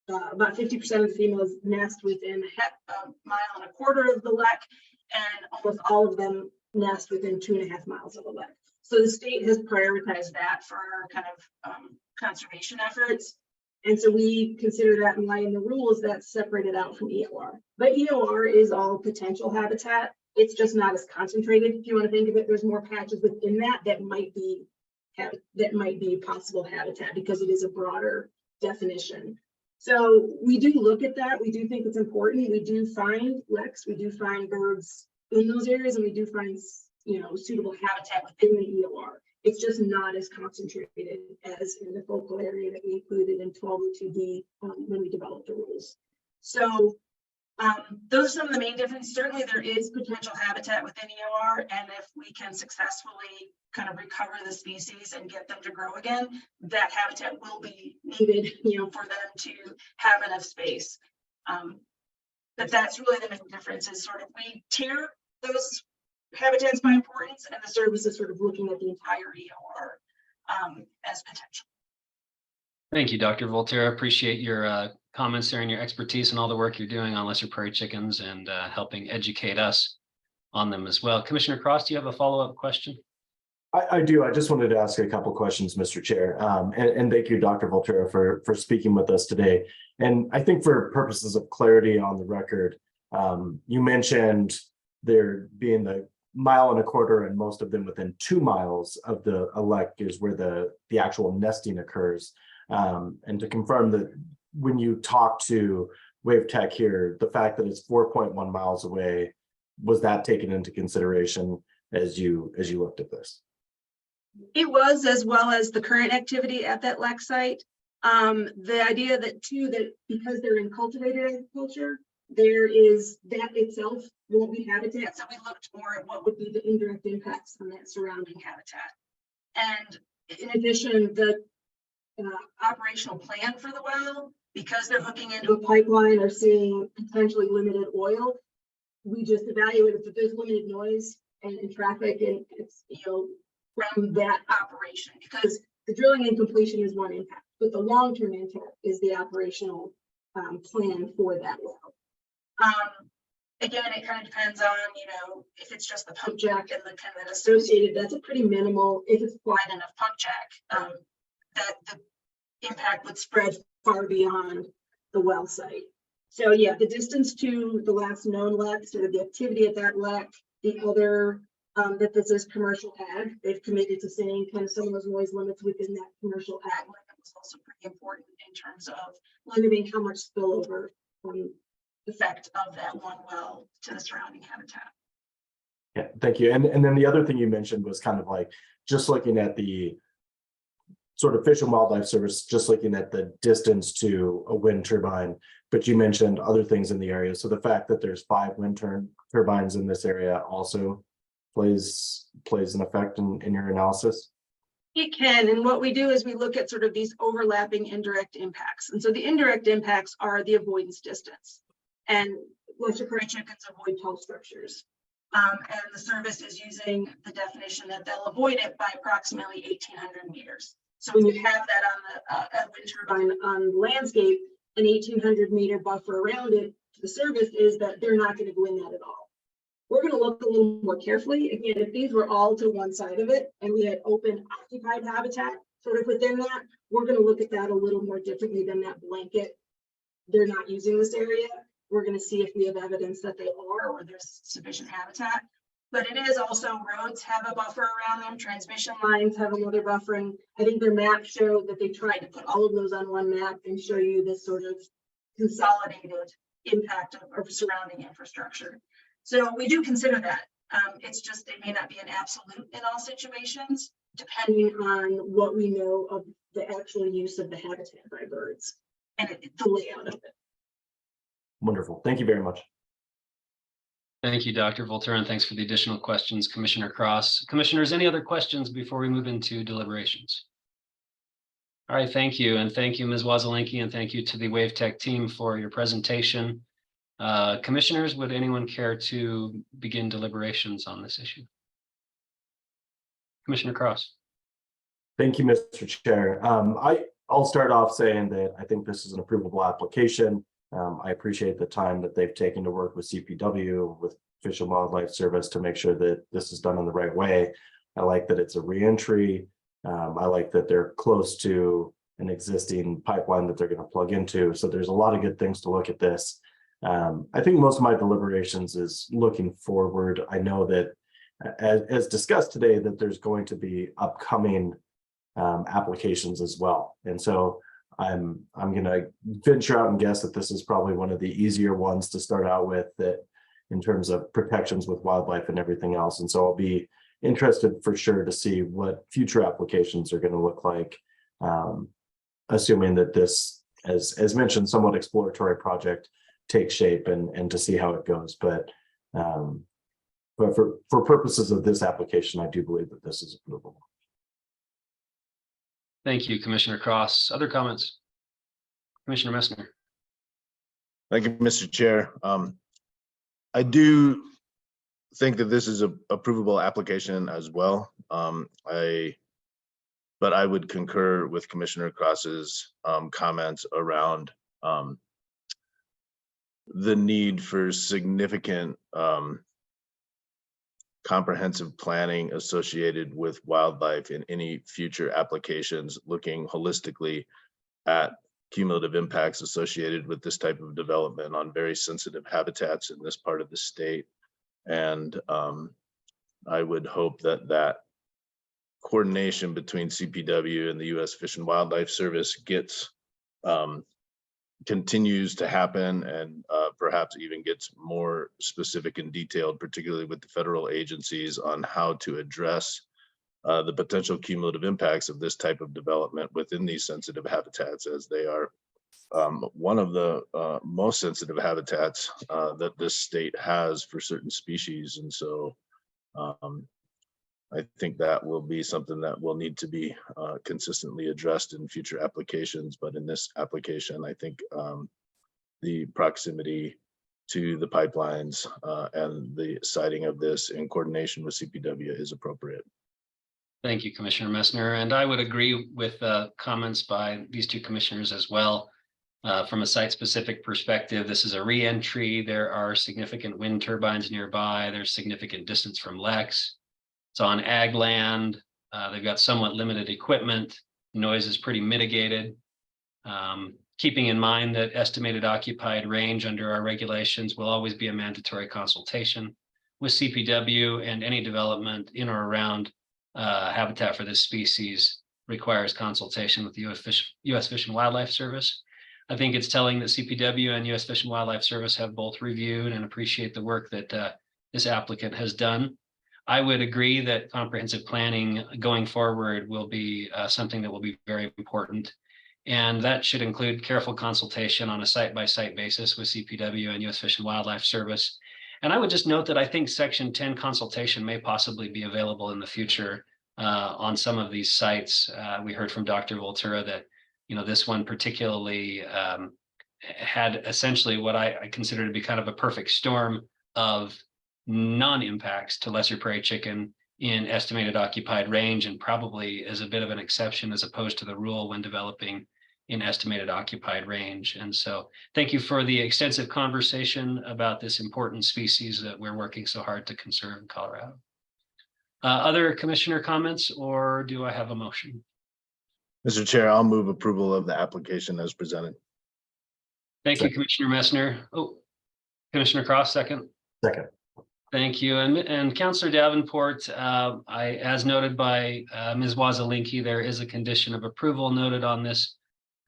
about 50% of the females nest within a mile and a quarter of the lek, and almost all of them nest within 2.5 miles of the lek. So the state has prioritized that for our kind of conservation efforts. And so we consider that in line in the rules that's separated out from EOR. But EOR is all potential habitat. It's just not as concentrated. If you want to think of it, there's more patches within that might be possible habitat because it is a broader definition. So we do look at that. We do think it's important. We do find leks, we do find birds in those areas, and we do find, you know, suitable habitat within the EOR. It's just not as concentrated as in the focal area that we included in 1202D when we developed the rules. So those are some of the main differences. Certainly there is potential habitat within EOR, and if we can successfully kind of recover the species and get them to grow again, that habitat will be needed, you know, for them to have enough space. But that's really the main difference, is sort of we tier those habitats by importance, and the service is sort of looking at the entire EOR as potential. Thank you, Dr. Volterra. Appreciate your comments there and your expertise and all the work you're doing on lesser prairie chickens and helping educate us on them as well. Commissioner Cross, do you have a follow-up question? I do. I just wanted to ask a couple questions, Mr. Chair. And thank you, Dr. Volterra, for speaking with us today. And I think for purposes of clarity on the record, you mentioned there being the 1.25 miles and most of them within 2 miles of the lek is where the actual nesting occurs. And to confirm that when you talk to Wave Tech here, the fact that it's 4.1 miles away, was that taken into consideration as you looked at this? It was, as well as the current activity at that lek site. The idea that too, that because they're in cultivated agriculture, there is that itself won't be habitat. So we looked more at what would be the indirect impacts on that surrounding habitat. And in addition, the operational plan for the well, because they're hooking into a pipeline or seeing potentially limited oil, we just evaluated that there's limited noise and traffic, and it's, you know, from that operation, because the drilling and completion is one impact, but the long-term impact is the operational plan for that well. Again, it kind of depends on, you know, if it's just the pump jack and the kind of associated, that's a pretty minimal. If it's wide enough pump jack, that the impact would spread far beyond the well site. So yeah, the distance to the last known lek, sort of the activity at that lek, the other that this is commercial ag. They've committed to saying kind of some of those noise limits within that commercial ag limit was also pretty important in terms of limiting how much spillover effect of that one well to the surrounding habitat. Yeah, thank you. And then the other thing you mentioned was kind of like just looking at the sort of Fish and Wildlife Service, just looking at the distance to a wind turbine, but you mentioned other things in the area. So the fact that there's 5 wind turbines in this area also plays an effect in your analysis? It can, and what we do is we look at sort of these overlapping indirect impacts. And so the indirect impacts are the avoidance distance. And lesser prairie chickens avoid tall structures. And the service is using the definition that they'll avoid it by approximately 1,800 meters. So when you have that on the wind turbine on the landscape, an 1,800 meter buffer around it, the service is that they're not going to go in that at all. We're going to look a little more carefully. Again, if these were all to one side of it and we had open occupied habitat sort of within that, we're going to look at that a little more differently than that blanket. They're not using this area. We're going to see if we have evidence that they are, or there's sufficient habitat. But it is also roads have a buffer around them. Transmission lines have another buffering. I think their map showed that they tried to put all of those on one map and show you this sort of consolidated impact of surrounding infrastructure. So we do consider that. It's just, it may not be an absolute in all situations, depending on what we know of the actual use of the habitat by birds and the layout of it. Wonderful. Thank you very much. Thank you, Dr. Volterra, and thanks for the additional questions, Commissioner Cross. Commissioners, any other questions before we move into deliberations? All right, thank you. And thank you, Ms. Wazelinski, and thank you to the Wave Tech team for your presentation. Commissioners, would anyone care to begin deliberations on this issue? Commissioner Cross. Thank you, Mr. Chair. I'll start off saying that I think this is an approvable application. I appreciate the time that they've taken to work with CPW, with Fish and Wildlife Service to make sure that this is done in the right way. I like that it's a reentry. I like that they're close to an existing pipeline that they're going to plug into. So there's a lot of good things to look at this. I think most of my deliberations is looking forward. I know that as discussed today, that there's going to be upcoming applications as well. And so I'm going to venture out and guess that this is probably one of the easier ones to start out with, that in terms of protections with wildlife and everything else. And so I'll be interested for sure to see what future applications are going to look like, assuming that this, as mentioned, somewhat exploratory project takes shape and to see how it goes. But for purposes of this application, I do believe that this is approvable. Thank you, Commissioner Cross. Other comments? Commissioner Messner. Thank you, Mr. Chair. I do think that this is a approvable application as well. But I would concur with Commissioner Cross's comments around the need for significant comprehensive planning associated with wildlife in any future applications, looking holistically at cumulative impacts associated with this type of development on very sensitive habitats in this part of the state. And I would hope that that coordination between CPW and the U.S. Fish and Wildlife Service continues to happen, and perhaps even gets more specific and detailed, particularly with the federal agencies, on how to address the potential cumulative impacts of this type of development within these sensitive habitats, as they are one of the most sensitive habitats that this state has for certain species. And so I think that will be something that will need to be consistently addressed in future applications. But in this application, I think the proximity to the pipelines and the siting of this in coordination with CPW is appropriate. Thank you, Commissioner Messner. And I would agree with comments by these two commissioners as well. From a site-specific perspective, this is a re-entry. There are significant wind turbines nearby. There's significant distance from Lex. It's on ag land. They've got somewhat limited equipment. Noise is pretty mitigated. Keeping in mind that estimated occupied range under our regulations will always be a mandatory consultation with CPW, and any development in or around habitat for this species requires consultation with the U.S. Fish and Wildlife Service. I think it's telling that CPW and U.S. Fish and Wildlife Service have both reviewed and appreciate the work that this applicant has done. I would agree that comprehensive planning going forward will be something that will be very important. And that should include careful consultation on a site-by-site basis with CPW and U.S. Fish and Wildlife Service. And I would just note that I think Section 10 consultation may possibly be available in the future on some of these sites. We heard from Dr. Voltura that, you know, this one particularly had essentially what I consider to be kind of a perfect storm of non-impacts to lesser prairie chicken in estimated occupied range, and probably as a bit of an exception as opposed to the rule when developing in estimated occupied range. And so thank you for the extensive conversation about this important species that we're working so hard to conserve in Colorado. Other commissioner comments, or do I have a motion? Mr. Chair, I'll move approval of the application as presented. Thank you, Commissioner Messner. Oh, Commissioner Cross, second. Second. Thank you. And Councillor Davenport, as noted by Ms. Wazelinski, there is a condition of approval noted on this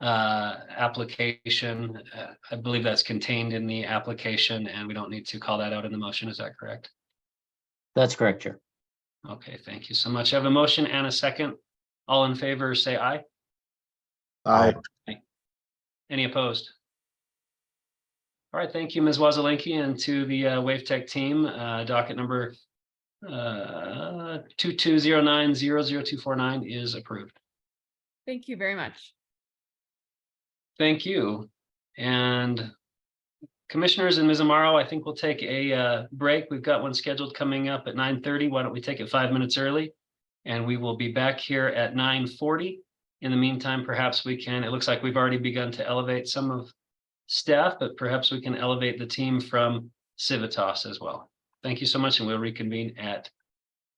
application. I believe that's contained in the application, and we don't need to call that out in the motion. Is that correct? That's correct, Chair. Okay, thank you so much. I have a motion and a second. All in favor, say aye. Aye. Any opposed? All right, thank you, Ms. Wazelinski, and to the WaveTech team. Docket number 2209-00249 is approved. Thank you very much. Thank you. And commissioners and Ms. Amaro, I think we'll take a break. We've got one scheduled coming up at 9:30. Why don't we take it 5 minutes early? And we will be back here at 9:40. In the meantime, perhaps we can, it looks like we've already begun to elevate some of staff, but perhaps we can elevate the team from Civitas as well. Thank you so much, and we'll reconvene at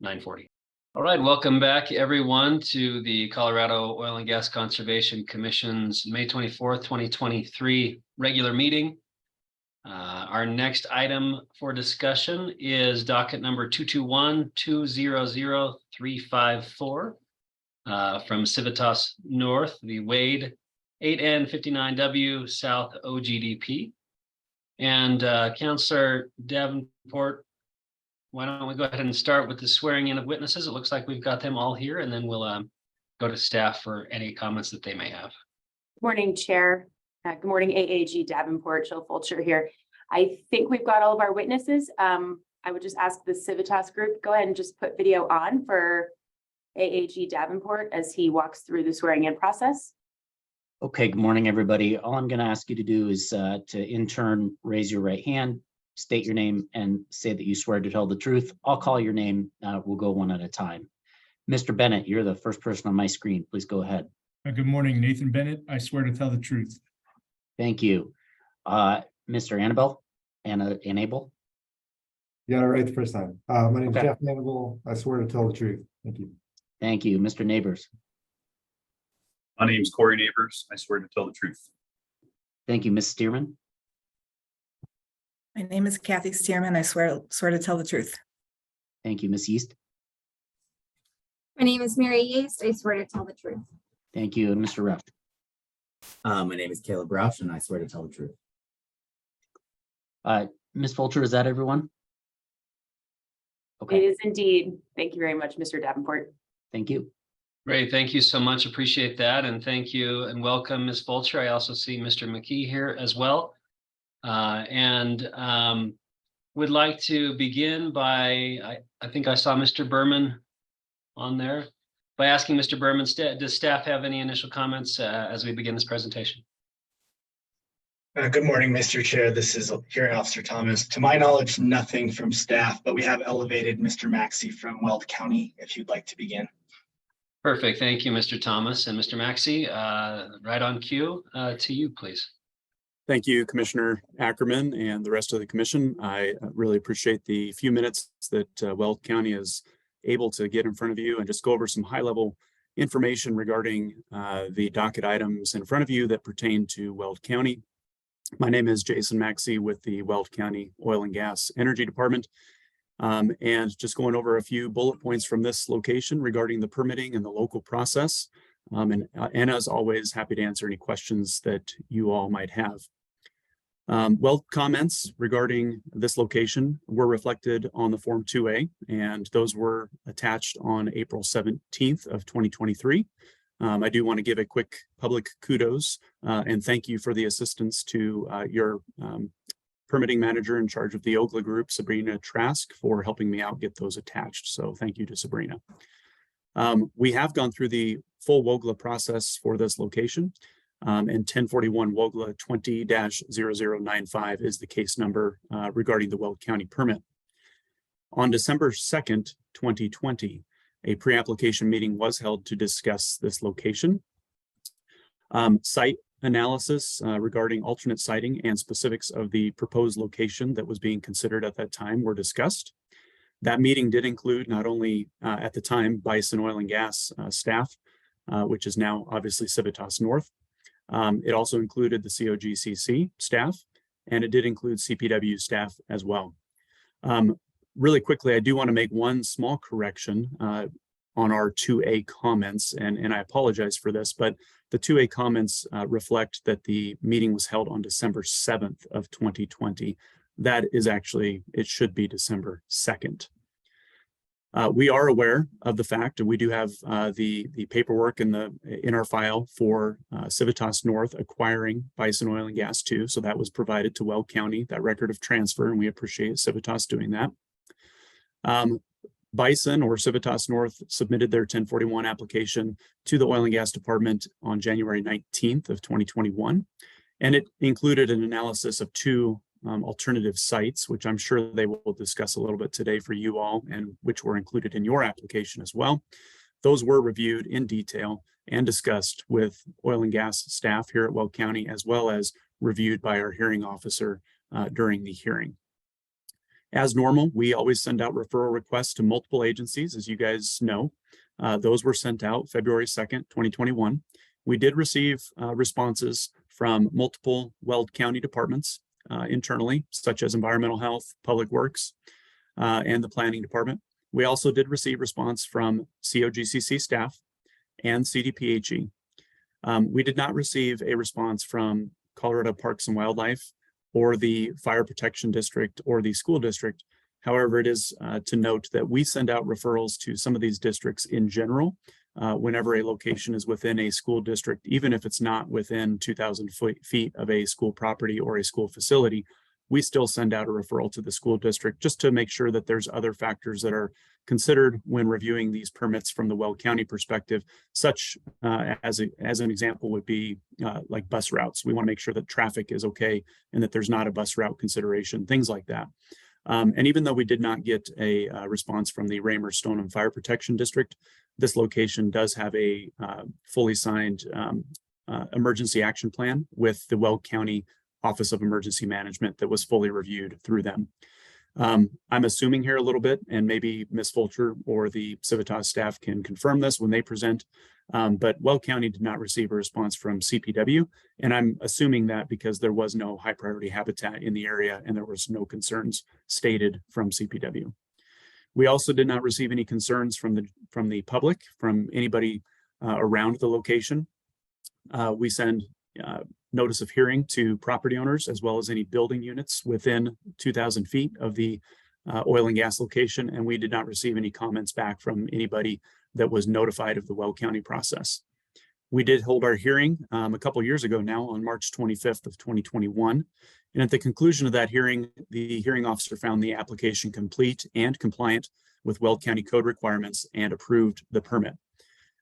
9:40. All right, welcome back, everyone, to the Colorado Oil and Gas Conservation Commission's May 24th, 2023 regular meeting. Our next item for discussion is docket number 221-200-354 from Civitas North, the Wade 8N59W South OGDP. And Councilor Davenport, why don't we go ahead and start with the swearing in of witnesses? It looks like we've got them all here, and then we'll go to staff for any comments that they may have. Morning, Chair. Good morning, AAG Davenport, Jill Fulcher here. I think we've got all of our witnesses. I would just ask the Civitas group, go ahead and just put video on for AAG Davenport as he walks through the swearing in process. Okay, good morning, everybody. All I'm going to ask you to do is to in turn raise your right hand, state your name, and say that you swear to tell the truth. I'll call your name. We'll go one at a time. Mr. Bennett, you're the first person on my screen. Please go ahead. Good morning, Nathan Bennett. I swear to tell the truth. Thank you. Mr. Annable? You got it right the first time. My name is Okay. Jeff Manable. I swear to tell the truth. Thank you. Thank you. Mr. Neighbors? My name's Corey Neighbors. I swear to tell the truth. Thank you. Ms. Stearman? My name is Kathy Stearman. I swear to tell the truth. Thank you. Ms. East? My name is Mary Yeast. I swear to tell the truth. Thank you. And Mr. Ruff? My name is Caleb Roush, and I swear to tell the truth. Ms. Fulcher, is that everyone? It is indeed. Thank you very much, Mr. Davenport. Thank you. Great, thank you so much. Appreciate that. And thank you and welcome, Ms. Fulcher. I also see Mr. McKee here as well. Would like to begin by, I think I saw Mr. Berman on there, by asking Mr. Berman, does staff have any initial comments as we begin this presentation? Good morning, Mr. Chair. This is Hearing Officer Thomas. To my knowledge, nothing from staff, but we have elevated Mr. Maxey from Weld County, if you'd like to begin. Perfect. Thank you, Mr. Thomas. And Mr. Maxey, right on cue to you, please. Thank you, Commissioner Ackerman and the rest of the commission. I really appreciate the few minutes that Weld County is able to get in front of you and just go over some high-level information regarding the docket items in front of you that pertain to Weld County. My name is Jason Maxey with the Weld County Oil and Gas Energy Department. And just going over a few bullet points from this location regarding the permitting and the local process. And as always, happy to answer any questions that you all might have. Well, comments regarding this location were reflected on the Form 2A, and those were attached on April 17th of 2023. I do want to give a quick public kudos and thank you for the assistance to your permitting manager in charge of the OGLA group, Sabrina Trask, for helping me out get those attached. So thank you to Sabrina. We have gone through the full WOGLA process for this location, and 1041 WOGLA 20-0095 is the case number regarding the Weld County permit. On December 2nd, 2020, a pre-application meeting was held to discuss this location. Site analysis regarding alternate siting and specifics of the proposed location that was being considered at that time were discussed. That meeting did include not only at the time Bison Oil and Gas staff, which is now obviously Civitas North. It also included the COGCC staff, and it did include CPW staff as well. Really quickly, I do want to make one small correction on our 2A comments, and I apologize for this, but the 2A comments reflect that the meeting was held on December 7th of 2020. That is actually, it should be December 2nd. We are aware of the fact, and we do have the paperwork in our file for Civitas North acquiring Bison Oil and Gas 2. So that was provided to Weld County, that record of transfer, and we appreciate Civitas doing that. Bison or Civitas North submitted their 1041 application to the Oil and Gas Department on January 19th of 2021. And it included an analysis of two alternative sites, which I'm sure they will discuss a little bit today for you all, and which were included in your application as well. Those were reviewed in detail and discussed with oil and gas staff here at Weld County, as well as reviewed by our hearing officer during the hearing. As normal, we always send out referral requests to multiple agencies, as you guys know. Those were sent out February 2nd, 2021. We did receive responses from multiple Weld County departments internally, such as Environmental Health, Public Works, and the Planning Department. We also did receive response from COGCC staff and CDPHE. We did not receive a response from Colorado Parks and Wildlife or the Fire Protection District or the school district. However, it is to note that we send out referrals to some of these districts in general whenever a location is within a school district, even if it's not within 2,000 feet of a school property or a school facility. We still send out a referral to the school district just to make sure that there's other factors that are considered when reviewing these permits from the Weld County perspective, such as an example would be like bus routes. We want to make sure that traffic is okay and that there's not a bus route consideration, things like that. And even though we did not get a response from the Raymer Stoneham Fire Protection District, this location does have a fully signed emergency action plan with the Weld County Office of Emergency Management that was fully reviewed through them. I'm assuming here a little bit, and maybe Ms. Fulcher or the Civitas staff can confirm this when they present, but Weld County did not receive a response from CPW, and I'm assuming that because there was no high priority habitat in the area and there was no concerns stated from CPW. We also did not receive any concerns from the public, from anybody around the location. We send notice of hearing to property owners as well as any building units within 2,000 feet of the oil and gas location, and we did not receive any comments back from anybody that was notified of the Weld County process. We did hold our hearing a couple years ago now on March 25th of 2021. And at the conclusion of that hearing, the hearing officer found the application complete and compliant with Weld County code requirements and approved the permit.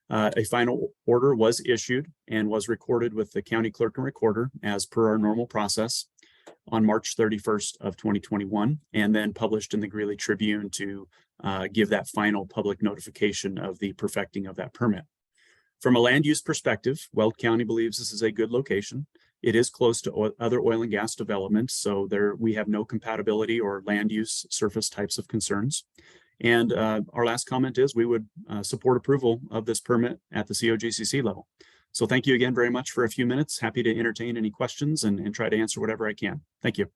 A final order was issued and was recorded with the county clerk and recorder as per our normal process on March 31st of 2021, and then published in the Greeley Tribune to give that final public notification of the perfecting of that permit. From a land use perspective, Weld County believes this is a good location. It is close to other oil and gas developments, so we have no compatibility or land use surface types of concerns. And our last comment is we would support approval of this permit at the COGCC level. So thank you again very much for a few minutes. Happy to entertain any questions and try to answer whatever I can. Thank you.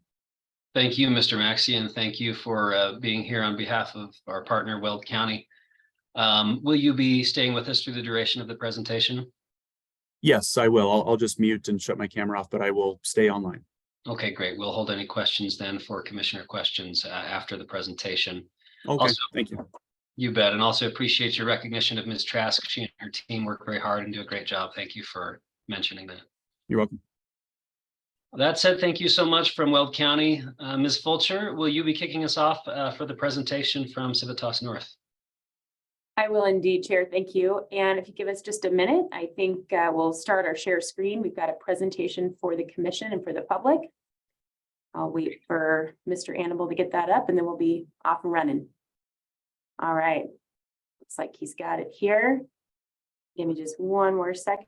Thank you, Mr. Maxey, and thank you for being here on behalf of our partner, Weld County. Will you be staying with us through the duration of the presentation? Yes, I will. I'll just mute and shut my camera off, but I will stay online. Okay, great. We'll hold any questions then for commissioner questions after the presentation. Okay, also, thank you. You bet. And also appreciate your recognition of Ms. Trask. She and her team work very hard and do a great job. Thank you for mentioning that. You're welcome. That said, thank you so much from Weld County. Ms. Fulcher, will you be kicking us off for the presentation from Civitas North? I will indeed, Chair. Thank you. And if you give us just a minute, I think we'll start our share screen. We've got a presentation for the commission and for the public. I'll wait for Mr. Annable to get that up and then we'll be off and running. All right. Looks like he's got it here. Give me just one more second.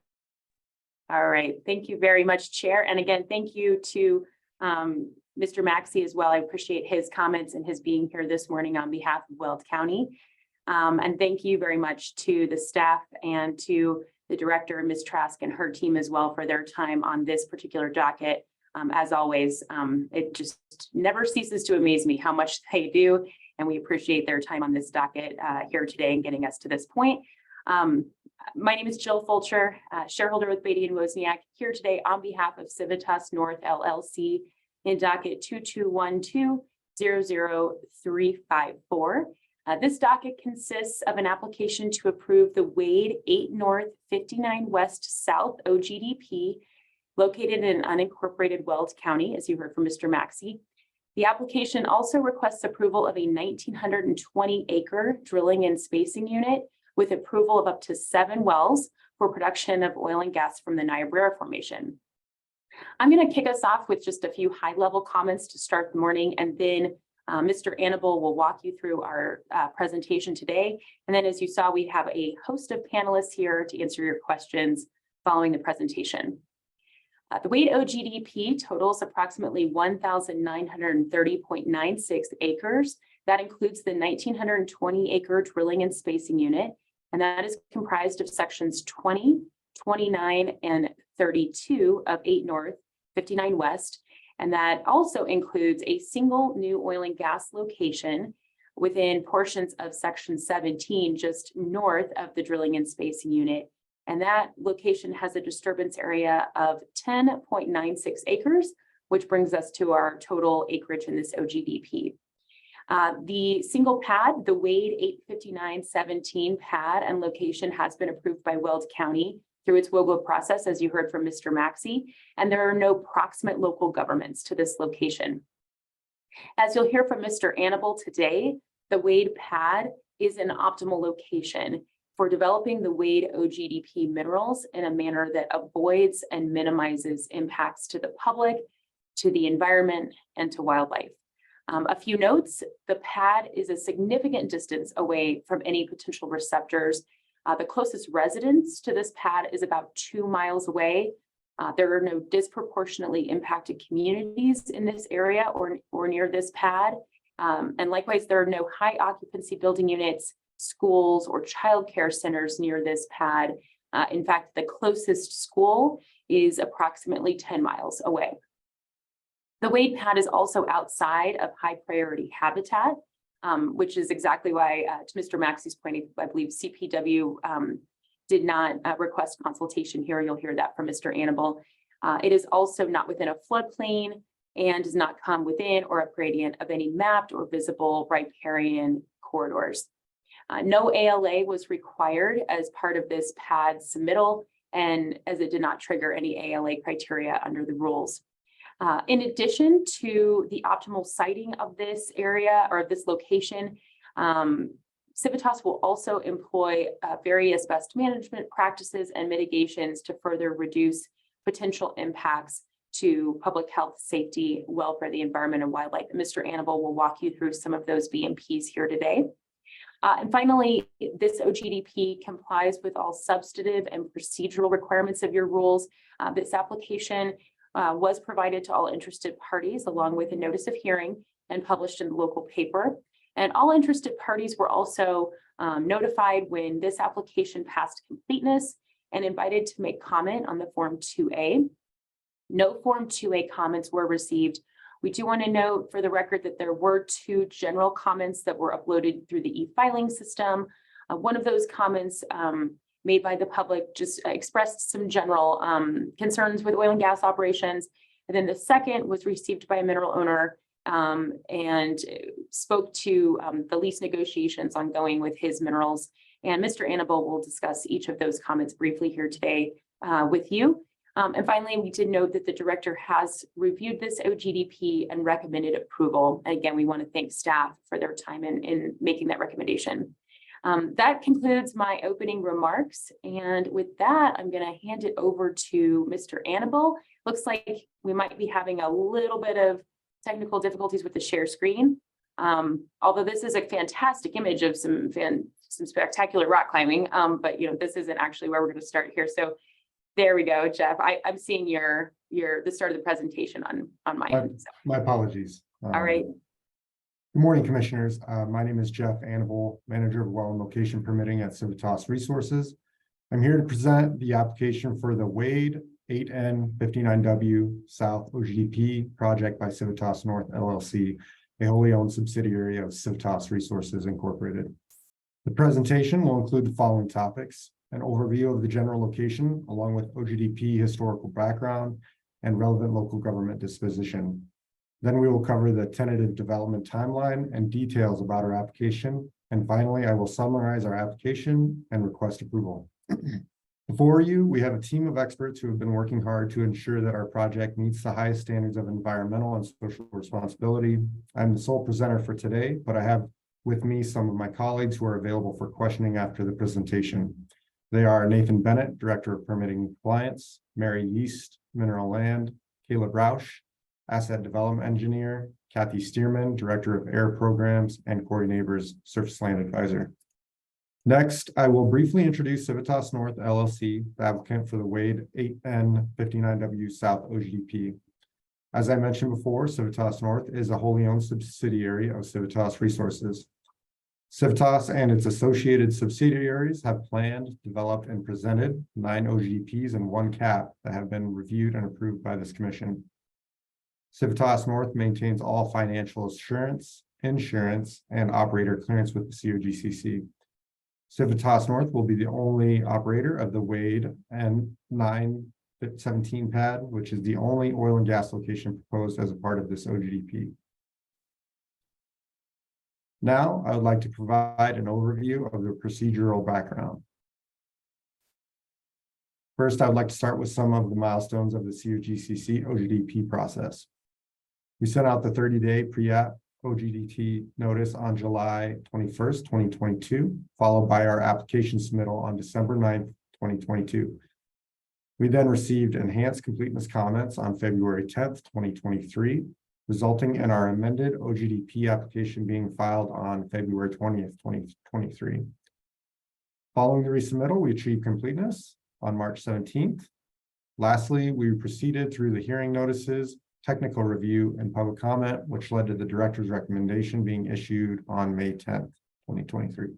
All right. Thank you very much, Chair. And again, thank you to Mr. Maxey as well. I appreciate his comments and his being here this morning on behalf of Weld County. And thank you very much to the staff and to the director, Ms. Trask, and her team as well for their time on this particular docket. As always, it just never ceases to amaze me how much they do, and we appreciate their time on this docket here today and getting us to this point. My name is Jill Fulcher, shareholder with Beatty and Wozniak, here today on behalf of Civitas North LLC in docket 2212-00354. This docket consists of an application to approve the Wade 8 North 59 West South OGDP located in unincorporated Weld County, as you heard from Mr. Maxey. The application also requests approval of a 1,920-acre drilling and spacing unit with approval of up to 7 wells for production of oil and gas from the Niobrara Formation. I'm going to kick us off with just a few high-level comments to start the morning, and then Mr. Annable will walk you through our presentation today. And then as you saw, we have a host of panelists here to answer your questions following the presentation. The Wade OGDP totals approximately 1,930.96 acres. That includes the 1,920 acre drilling and spacing unit, and that is comprised of sections 20, 29, and 32 of 8 North, 59 West. And that also includes a single new oil and gas location within portions of section 17, just north of the drilling and spacing unit. And that location has a disturbance area of 10.96 acres, which brings us to our total acreage in this OGDP. The single pad, the Wade 85917 pad and location has been approved by Weld County through its WOGO process, as you heard from Mr. Maxey, and there are no proximate local governments to this location. As you'll hear from Mr. Annable today, the Wade pad is an optimal location for developing the Wade OGDP minerals in a manner that avoids and minimizes impacts to the public, to the environment, and to wildlife. A few notes: the pad is a significant distance away from any potential receptors. The closest residence to this pad is about 2 miles away. There are no disproportionately impacted communities in this area or near this pad. And likewise, there are no high occupancy building units, schools, or childcare centers near this pad. In fact, the closest school is approximately 10 miles away. The Wade pad is also outside of high priority habitat, which is exactly why, to Mr. Maxey's point, I believe CPW did not request consultation here. You'll hear that from Mr. Annable. It is also not within a floodplain and does not come within or up gradient of any mapped or visible riparian corridors. No ALA was required as part of this pad submittal, and as it did not trigger any ALA criteria under the rules. In addition to the optimal siting of this area or this location, Civitas will also employ various best management practices and mitigations to further reduce potential impacts to public health, safety, welfare, the environment, and wildlife. Mr. Annable will walk you through some of those BMPs here today. And finally, this OGDP complies with all substantive and procedural requirements of your rules. This application was provided to all interested parties along with a notice of hearing and published in the local paper. And all interested parties were also notified when this application passed completeness and invited to make comment on the Form 2A. No Form 2A comments were received. We do want to note for the record that there were 2 general comments that were uploaded through the e-filing system. One of those comments made by the public just expressed some general concerns with oil and gas operations. And then the second was received by a mineral owner and spoke to the lease negotiations ongoing with his minerals. And Mr. Annable will discuss each of those comments briefly here today with you. And finally, we did note that the director has reviewed this OGDP and recommended approval. And again, we want to thank staff for their time in making that recommendation. That concludes my opening remarks. And with that, I'm going to hand it over to Mr. Annable. Looks like we might be having a little bit of technical difficulties with the share screen. Although this is a fantastic image of some spectacular rock climbing, but this isn't actually where we're going to start here. So there we go, Jeff. I'm seeing the start of the presentation on my end. So. My apologies. All right. Good morning, commissioners. My name is Jeff Annable, manager of well and location permitting at Civitas Resources. I'm here to present the application for the Wade 8N59W South OGDP project by Civitas North LLC, a wholly owned subsidiary of Civitas Resources Incorporated. The presentation will include the following topics: an overview of the general location, along with OGDP historical background and relevant local government disposition. Then we will cover the tentative development timeline and details about our application. And finally, I will summarize our application and request approval. Before you, we have a team of experts who have been working hard to ensure that our project meets the highest standards of environmental and social responsibility. I'm the sole presenter for today, but I have with me some of my colleagues who are available for questioning after the presentation. They are Nathan Bennett, Director of Permitting and Compliance, Mary Yeast, Mineral Land, Caleb Roush, Asset Development Engineer, Kathy Stearman, Director of Air Programs, and Corey Neighbors, Surface Land Advisor. Next, I will briefly introduce Civitas North LLC, the applicant for the Wade 8N59W South OGDP. As I mentioned before, Civitas North is a wholly owned subsidiary of Civitas Resources. Civitas and its associated subsidiaries have planned, developed, and presented 9 OGDPs and 1 CAP that have been reviewed and approved by this commission. Civitas North maintains all financial assurance, insurance, and operator clearance with the COGCC. Civitas North will be the only operator of the Wade N917 pad, which is the only oil and gas location proposed as a part of this OGDP. Now, I would like to provide an overview of the procedural background. First, I would like to start with some of the milestones of the COGCC OGDP process. We sent out the 30-day pre-app OGDT notice on July 21st, 2022, followed by our application submittal on December 9th, 2022. We then received enhanced completeness comments on February 10th, 2023, resulting in our amended OGDP application being filed on February 20th, 2023. Following the resubmittal, we achieved completeness on March 17th. Lastly, we proceeded through the hearing notices, technical review, and public comment, which led to the director's recommendation being issued on May 10th, 2023.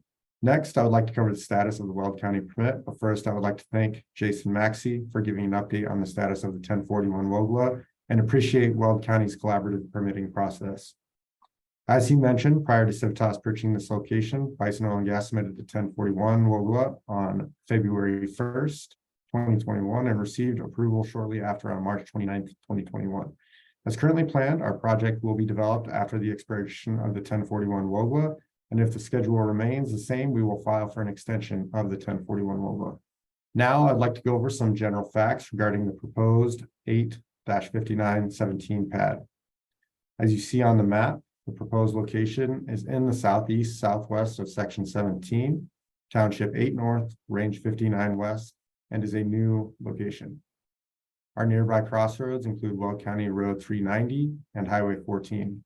Next, I would like to cover the status of the Weld County permit, but first I would like to thank Jason Maxey for giving an update on the status of the 1041 WOGLA and appreciate Weld County's collaborative permitting process. As he mentioned, prior to Civitas purchasing this location, Bison Oil and Gas submitted the 1041 WOGLA on February 1st, 2021, and received approval shortly after on March 29th, 2021. As currently planned, our project will be developed after the expiration of the 1041 WOGLA, and if the schedule remains the same, we will file for an extension of the 1041 WOGLA. Now, I'd like to go over some general facts regarding the proposed 8-5917 pad. As you see on the map, the proposed location is in the southeast southwest of Section 17, Township 8 North, Range 59 West, and is a new location. Our nearby crossroads include Weld County Road 390 and Highway 14.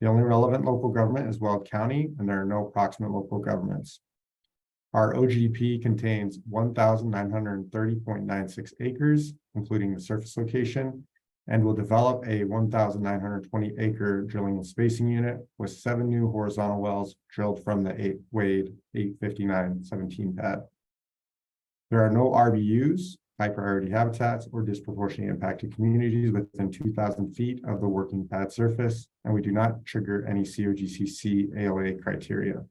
The only relevant local government is Weld County, and there are no proximate local governments. Our OGDP contains 1,930.96 acres, including the surface location, and will develop a 1,920 acre drilling and spacing unit with 7 new horizontal wells drilled from the Wade 85917 pad. There are no RBUs, high priority habitats, or disproportionately impacted communities within 2,000 feet of the working pad surface, and we do not trigger any COGCC AOA criteria.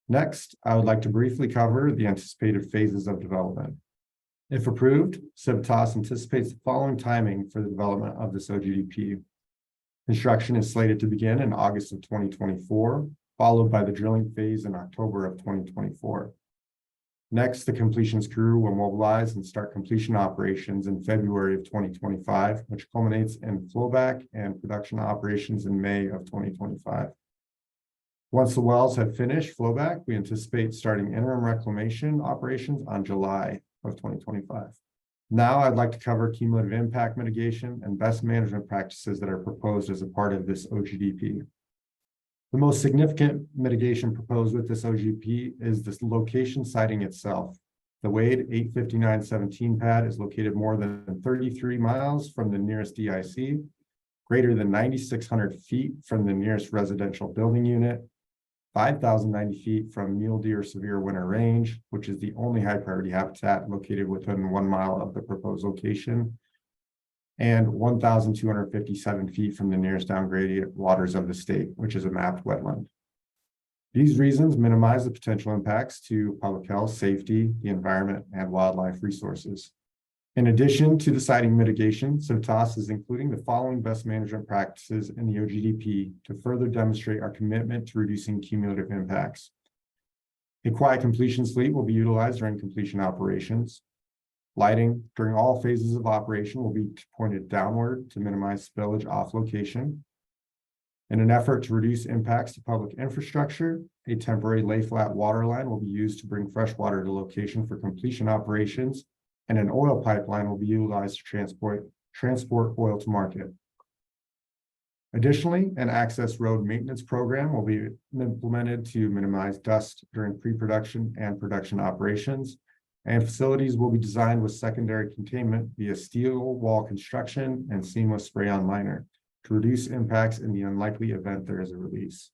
Next, I would like to briefly cover the anticipated phases of development. If approved, Civitas anticipates the following timing for the development of this OGDP. Construction is slated to begin in August of 2024, followed by the drilling phase in October of 2024. Next, the completions crew will mobilize and start completion operations in February of 2025, which culminates in flowback and production operations in May of 2025. Once the wells have finished flowback, we anticipate starting interim reclamation operations on July of 2025. Now, I'd like to cover cumulative impact mitigation and best management practices that are proposed as a part of this OGDP. The most significant mitigation proposed with this OGDP is this location siting itself. The Wade 85917 pad is located more than 33 miles from the nearest DIC, greater than 9,600 feet from the nearest residential building unit, 5,090 feet from mule deer severe winter range, which is the only high priority habitat located within 1 mile of the proposed location, and 1,257 feet from the nearest downgraded waters of the state, which is a mapped wetland. These reasons minimize the potential impacts to public health, safety, the environment, and wildlife resources. In addition to the siting mitigation, Civitas is including the following best management practices in the OGDP to further demonstrate our commitment to reducing cumulative impacts. A quiet completions fleet will be utilized during completion operations. Lighting during all phases of operation will be pointed downward to minimize spillage off location. In an effort to reduce impacts to public infrastructure, a temporary lay flat water line will be used to bring fresh water to location for completion operations, and an oil pipeline will be utilized to transport oil to market. Additionally, an access road maintenance program will be implemented to minimize dust during pre-production and production operations. And facilities will be designed with secondary containment via steel wall construction and seamless spray-on liner to reduce impacts in the unlikely event there is a release.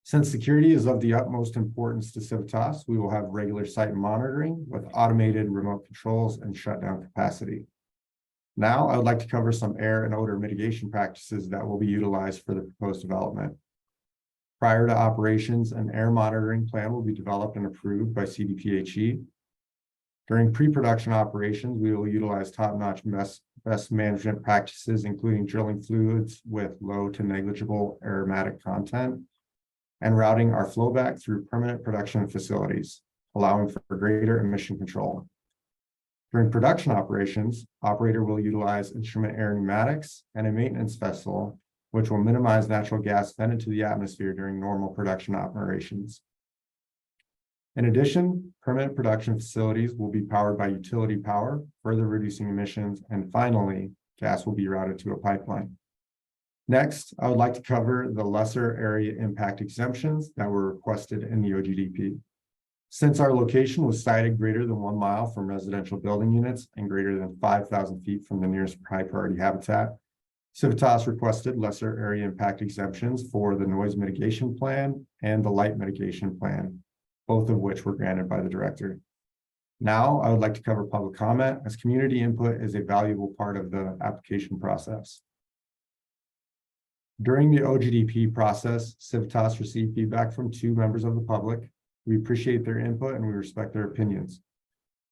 Since security is of the utmost importance to Civitas, we will have regular site monitoring with automated remote controls and shutdown capacity. Now, I would like to cover some air and odor mitigation practices that will be utilized for the proposed development. Prior to operations, an air monitoring plan will be developed and approved by CDPHE. During pre-production operations, we will utilize top-notch best management practices, including drilling fluids with low to negligible aromatic content and routing our flowback through permanent production facilities, allowing for greater emission control. During production operations, operator will utilize instrument air pneumatics and a maintenance vessel, which will minimize natural gas vented to the atmosphere during normal production operations. In addition, permanent production facilities will be powered by utility power, further reducing emissions, and finally, gas will be routed to a pipeline. Next, I would like to cover the lesser area impact exemptions that were requested in the OGDP. Since our location was sited greater than 1 mile from residential building units and greater than 5,000 feet from the nearest high priority habitat, Civitas requested lesser area impact exemptions for the noise mitigation plan and the light mitigation plan, both of which were granted by the director. Now, I would like to cover public comment, as community input is a valuable part of the application process. During the OGDP process, Civitas received feedback from 2 members of the public. We appreciate their input and we respect their opinions.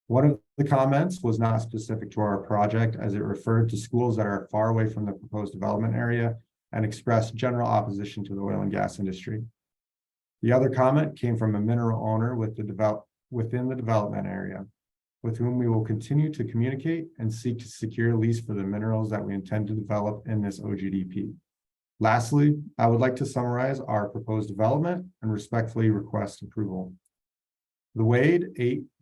One of the comments was not specific to our project, as it referred to schools that are far away from the proposed development area and expressed general opposition to the oil and gas industry. The other comment came from a mineral owner within the development area, with whom we will continue to communicate and seek to secure a lease for the minerals that we intend to develop in this OGDP. Lastly, I would like to summarize our proposed development and respectfully request approval. The Wade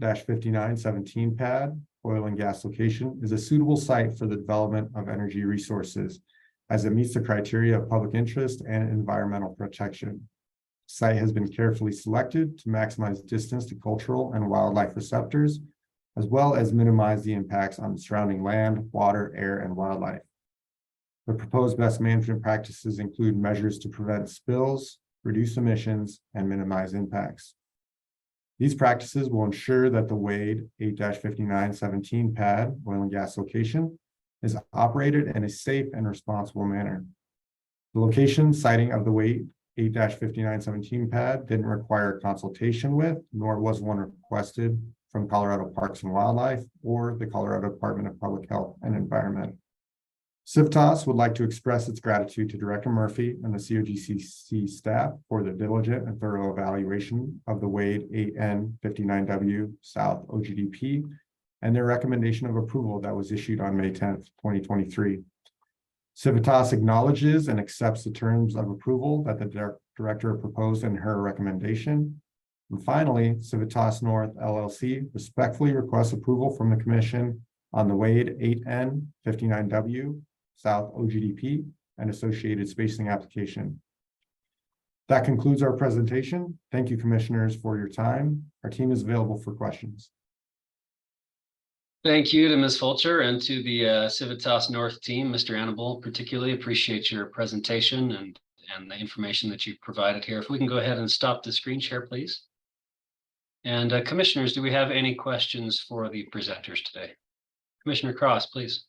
8-5917 pad, oil and gas location, is a suitable site for the development of energy resources, as it meets the criteria of public interest and environmental protection. The site has been carefully selected to maximize distance to cultural and wildlife receptors, as well as minimize the impacts on the surrounding land, water, air, and wildlife. The proposed best management practices include measures to prevent spills, reduce emissions, and minimize impacts. These practices will ensure that the Wade 8-5917 pad oil and gas location is operated in a safe and responsible manner. The location siting of the Wade 8-5917 pad didn't require consultation with, nor was one requested from Colorado Parks and Wildlife or the Colorado Department of Public Health and Environment. Civitas would like to express its gratitude to Director Murphy and the COGCC staff for the diligent and thorough evaluation of the Wade 8N59W South OGDP and their recommendation of approval that was issued on May 10th, 2023. Civitas acknowledges and accepts the terms of approval that the director proposed in her recommendation. And finally, Civitas North LLC respectfully requests approval from the Commission on the Wade 8N59W South OGDP and associated spacing application. That concludes our presentation. Thank you, commissioners, for your time. Our team is available for questions. Thank you to Ms. Fulcher and to the Civitas North team, Mr. Annable, particularly appreciate your presentation and the information that you've provided here. If we can go ahead and stop the screen share, please. And commissioners, do we have any questions for the presenters today? Commissioner Cross, please.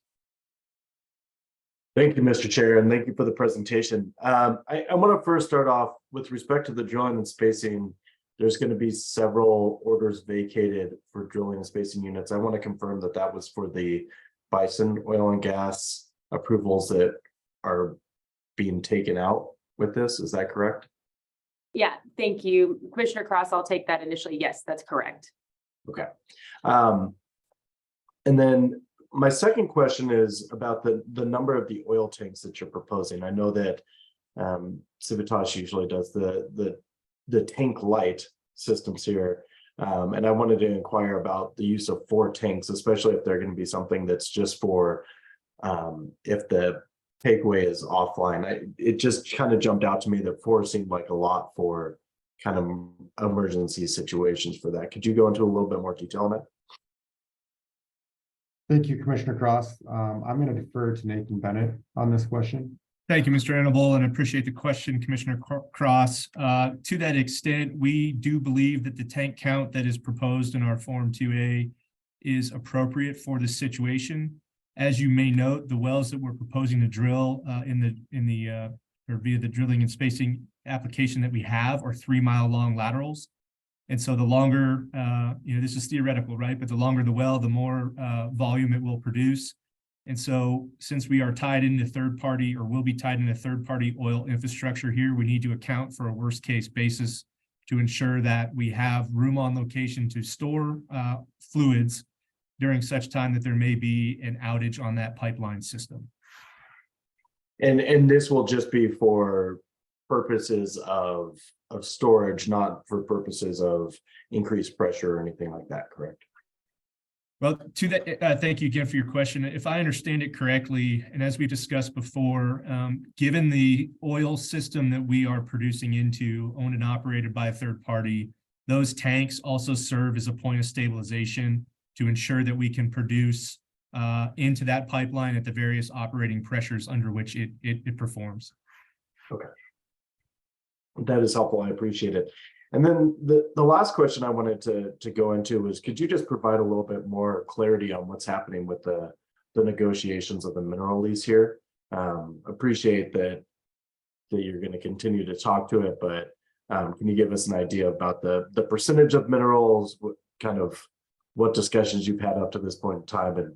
Thank you, Mr. Chair, and thank you for the presentation. I want to first start off with respect to the drilling and spacing. There's going to be several orders vacated for drilling and spacing units. I want to confirm that that was for the Bison oil and gas approvals that are being taken out with this. Is that correct? Yeah, thank you. Commissioner Cross, I'll take that initially. Yes, that's correct. Okay. And then my second question is about the number of the oil tanks that you're proposing. I know that Civitas usually does the tank light systems here. And I wanted to inquire about the use of 4 tanks, especially if they're going to be something that's just for if the takeaway is offline. It just kind of jumped out to me that 4 seemed like a lot for kind of emergency situations for that. Could you go into a little bit more detail on that? Thank you, Commissioner Cross. I'm going to defer to Nathan Bennett on this question. Thank you, Mr. Annable, and I appreciate the question, Commissioner Cross. To that extent, we do believe that the tank count that is proposed in our Form 2A is appropriate for the situation. As you may note, the wells that we're proposing to drill or via the drilling and spacing application that we have are 3-mile long laterals. And so the longer, this is theoretical, right? But the longer the well, the more volume it will produce. And so since we are tied into third party or will be tied into third party oil infrastructure here, we need to account for a worst case basis to ensure that we have room on location to store fluids during such time that there may be an outage on that pipeline system. And this will just be for purposes of storage, not for purposes of increased pressure or anything like that, correct? Well, to that, thank you again for your question. If I understand it correctly, and as we discussed before, given the oil system that we are producing into, owned and operated by a third party, those tanks also serve as a point of stabilization to ensure that we can produce into that pipeline at the various operating pressures under which it performs. Okay. That is helpful. I appreciate it. And then the last question I wanted to go into was, could you just provide a little bit more clarity on what's happening with the negotiations of the mineral lease here? Appreciate that you're going to continue to talk to it, but can you give us an idea about the percentage of minerals, what discussions you've had up to this point in time? And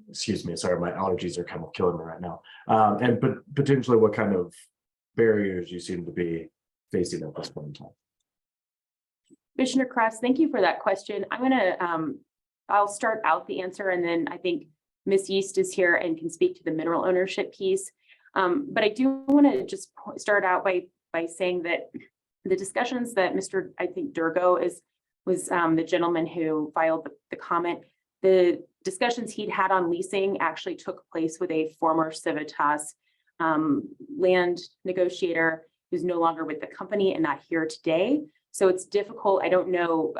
excuse me, sorry, my allergies are kind of killing me right now. And potentially what kind of barriers you seem to be facing at this point in time. Commissioner Cross, thank you for that question. I'm going to, I'll start out the answer, and then I think Ms. Yeast is here and can speak to the mineral ownership piece. But I do want to just start out by saying that the discussions that Mr. I think Durgo was the gentleman who filed the comment. The discussions he'd had on leasing actually took place with a former Civitas land negotiator who's no longer with the company and not here today. So it's difficult. I don't know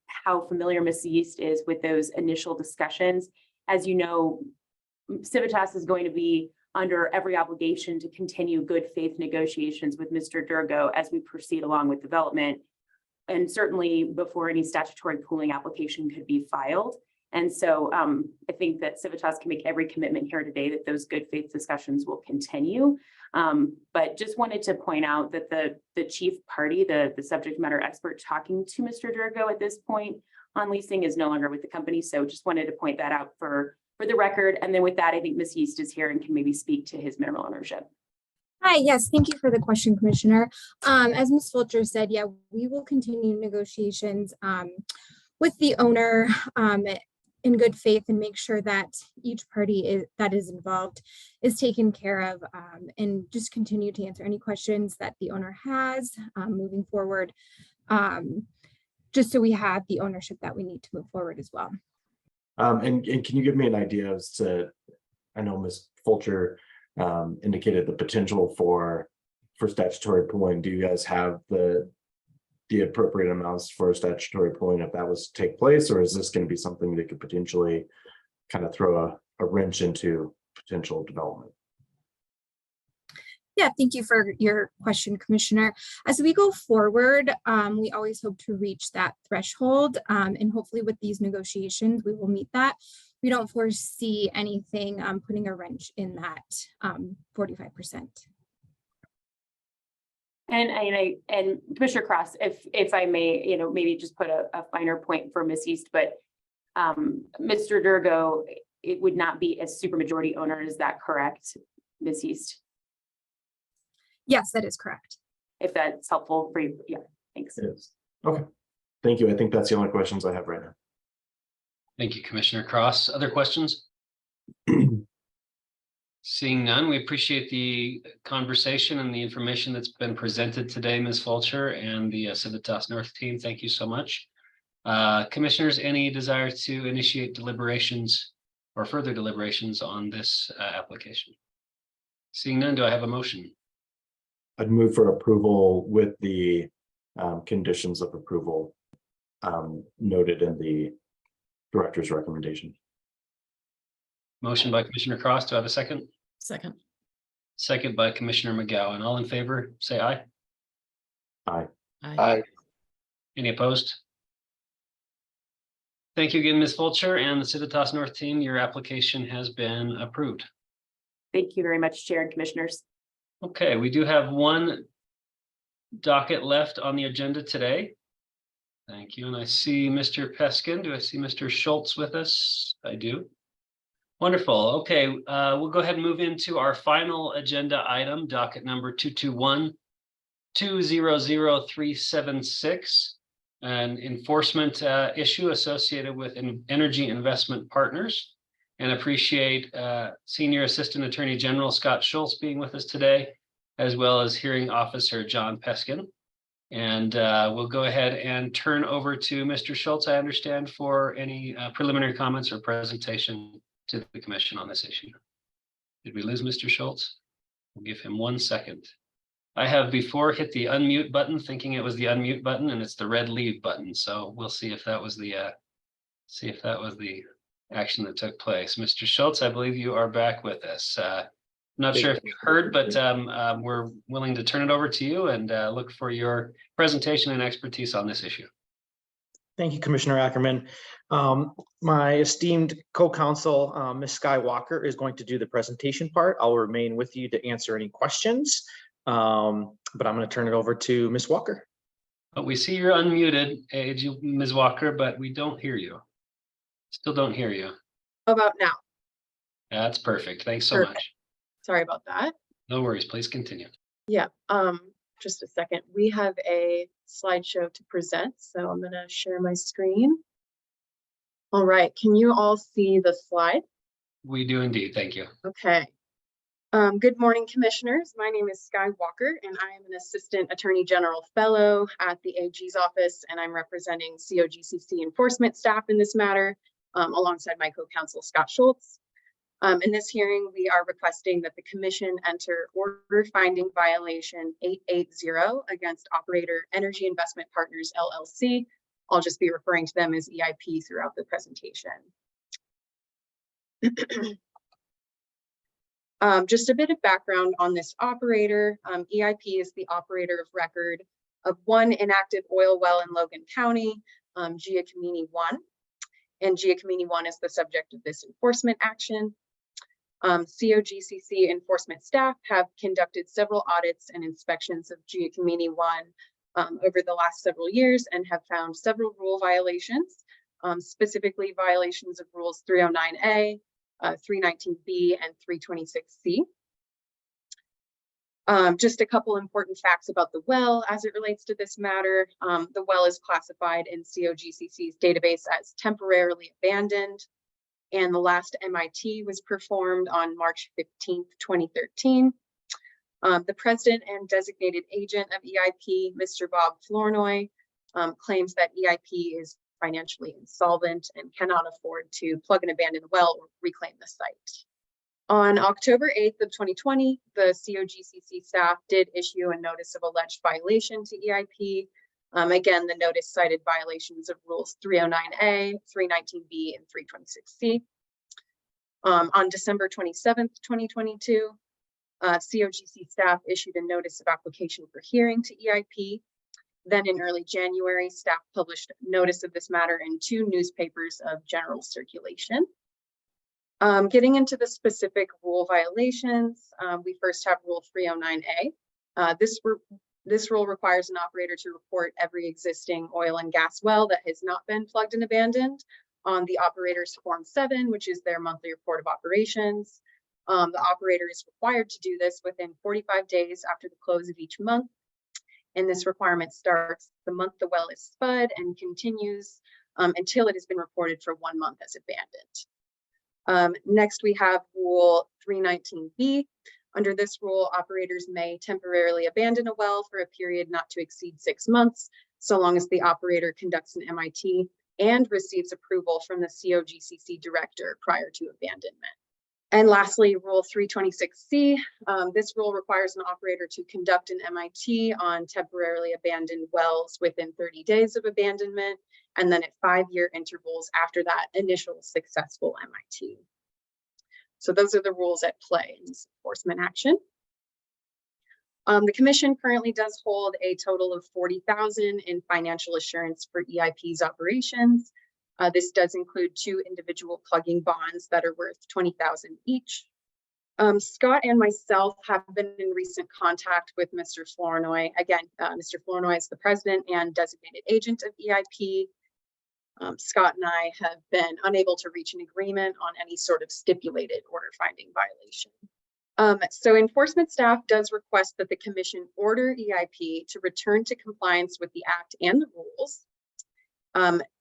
how familiar Ms. Yeast is with those initial discussions. As you know, Civitas is going to be under every obligation to continue good faith negotiations with Mr. Durgo as we proceed along with development, and certainly before any statutory pooling application could be filed. And so I think that Civitas can make every commitment here today that those good faith discussions will continue. But just wanted to point out that the chief party, the subject matter expert talking to Mr. Durgo at this point on leasing is no longer with the company. So just wanted to point that out for the record. And then with that, I think Ms. Yeast is here and can maybe speak to his mineral ownership. Hi, yes, thank you for the question, Commissioner. As Ms. Fulcher said, yeah, we will continue negotiations with the owner in good faith and make sure that each party that is involved is taken care of, and just continue to answer any questions that the owner has moving forward, just so we have the ownership that we need to move forward as well. And can you give me an idea as to, I know Ms. Fulcher indicated the potential for statutory pooling. Do you guys have the appropriate amounts for statutory pooling if that was to take place, or is this going to be something that could potentially kind of throw a wrench into potential development? Yeah, thank you for your question, Commissioner. As we go forward, we always hope to reach that threshold, and hopefully with these negotiations, we will meet that. We don't foresee anything putting a wrench in that 45%. And Commissioner Cross, if I may, maybe just put a finer point for Ms. East, but Mr. Durgo, it would not be a supermajority owner. Is that correct, Ms. East? Yes, that is correct. If that's helpful for you. Yeah, thanks. It is. Okay. Thank you. I think that's the only questions I have right now. Thank you, Commissioner Cross. Other questions? Seeing none, we appreciate the conversation and the information that's been presented today, Ms. Fulcher and the Civitas North team. Thank you so much. Commissioners, any desire to initiate deliberations or further deliberations on this application? Seeing none, do I have a motion? I'd move for approval with the conditions of approval noted in the director's recommendation. Motion by Commissioner Cross. Do I have a second? Second. Second by Commissioner McGowan. All in favor, say aye. Aye. Aye. Any opposed? Thank you again, Ms. Fulcher and the Civitas North team. Your application has been approved. Thank you very much, Chair and Commissioners. Okay, we do have one docket left on the agenda today. Thank you. And I see Mr. Peskin. Do I see Mr. Schultz with us? I do. Wonderful. Okay, we'll go ahead and move into our final agenda item, docket number 221-200376, an enforcement issue associated with Energy Investment Partners. And appreciate Senior Assistant Attorney General Scott Schultz being with us today, as well as Hearing Officer John Peskin. And we'll go ahead and turn over to Mr. Schultz, I understand, for any preliminary comments or presentation to the commission on this issue. Did we lose Mr. Schultz? We'll give him 1 second. I have before hit the unmute button thinking it was the unmute button, and it's the red leave button. So we'll see if that was the action that took place. Mr. Schultz, I believe you are back with us. Not sure if you heard, but we're willing to turn it over to you and look for your presentation and expertise on this issue. Thank you, Commissioner Ackerman. My esteemed co-counsel, Ms. Sky Walker, is going to do the presentation part. I'll remain with you to answer any questions, but I'm going to turn it over to Ms. Walker. But we see you're unmuted, Ms. Walker, but we don't hear you. Still don't hear you. How about now? That's perfect. Thanks so Perfect. much. Sorry about that. No worries. Please continue. Yeah, just a second. We have a slideshow to present, so I'm gonna share my screen. All right, can you all see the slide? We do indeed. Thank you. Okay. Good morning, commissioners. My name is Sky Walker, and I am an Assistant Attorney General Fellow at the AG's office, and I'm representing COGCC enforcement staff in this matter, alongside my co-counsel Scott Schultz. In this hearing, we are requesting that the commission enter order finding violation 880 against operator Energy Investment Partners, LLC. I'll just be referring to them as EIP throughout the presentation. Just a bit of background on this operator. EIP is the operator of record of one inactive oil well in Logan County, Giacomini 1. And Giacomini 1 is the subject of this enforcement action. COGCC enforcement staff have conducted several audits and inspections of Giacomini 1 over the last several years and have found several rule violations, specifically violations of rules 309A, 319B, and 326C. Just a couple important facts about the well as it relates to this matter. The well is classified in COGCC's database as temporarily abandoned, and the last MIT was performed on March 15th, 2013. The president and designated agent of EIP, Mr. Bob Flournoy, claims that EIP is financially insolvent and cannot afford to plug and abandon the well or reclaim the site. On October 8th of 2020, the COGCC staff did issue a notice of alleged violation to EIP. Again, the notice cited violations of rules 309A, 319B, and 326C. On December 27th, 2022, COGCC staff issued a notice of application for hearing to EIP. Then in early January, staff published notice of this matter in 2 newspapers of general circulation. Getting into the specific rule violations, we first have rule 309A. This rule requires an operator to report every existing oil and gas well that has not been plugged and abandoned on the operator's Form 7, which is their monthly report of operations. The operator is required to do this within 45 days after the close of each month. And this requirement starts the month the well is spud and continues until it has been reported for 1 month as abandoned. Next, we have Rule 319B. Under this rule, operators may temporarily abandon a well for a period not to exceed 6 months, so long as the operator conducts an MIT and receives approval from the COGCC director prior to abandonment. And lastly, Rule 326C. This rule requires an operator to conduct an MIT on temporarily abandoned wells within 30 days of abandonment, and then at 5-year intervals after that initial successful MIT. So those are the rules at play in this enforcement action. The commission currently does hold a total of $40,000 in financial assurance for EIP's operations. This does include 2 individual plugging bonds that are worth $20,000 each. Scott and myself have been in recent contact with Mr. Flournoy. Again, Mr. Flournoy is the president and designated agent of EIP. Scott and I have been unable to reach an agreement on any sort of stipulated order finding violation. So enforcement staff does request that the commission order EIP to return to compliance with the act and the rules.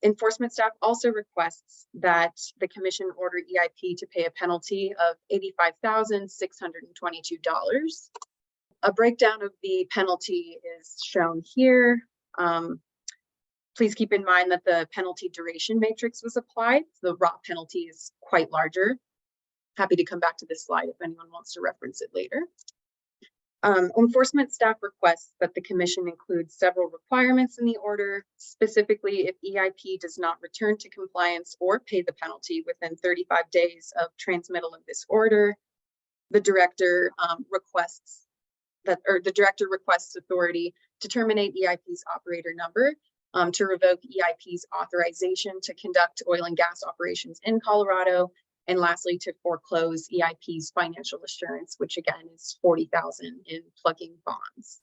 Enforcement staff also requests that the commission order EIP to pay a penalty of $85,622. A breakdown of the penalty is shown here. Please keep in mind that the penalty duration matrix was applied. The raw penalty is quite larger. Happy to come back to this slide if anyone wants to reference it later. Enforcement staff requests that the commission include several requirements in the order. Specifically, if EIP does not return to compliance or pay the penalty within 35 days of transmittal of this order, the director requests authority to terminate EIP's operator number, to revoke EIP's authorization to conduct oil and gas operations in Colorado, and lastly, to foreclose EIP's financial assurance, which again is $40,000 in plugging bonds.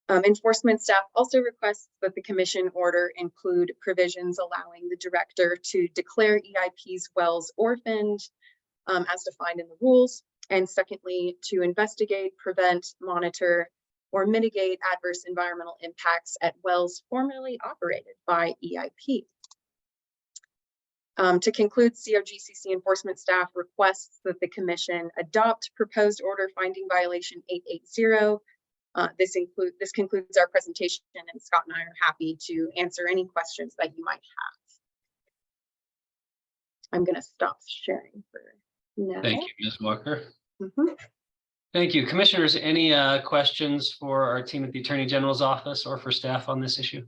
Enforcement staff also requests that the commission order include provisions allowing the director to declare EIP's wells orphaned as defined in the rules. And secondly, to investigate, prevent, monitor, or mitigate adverse environmental impacts at wells formerly operated by EIP. To conclude, COGCC enforcement staff requests that the commission adopt proposed order finding violation 880. This concludes our presentation, and Scott and I are happy to answer any questions that you might have. I'm going to stop sharing for now. Thank you, Ms. Walker. Thank you. Commissioners, any questions for our team at the Attorney General's office or for staff on this issue?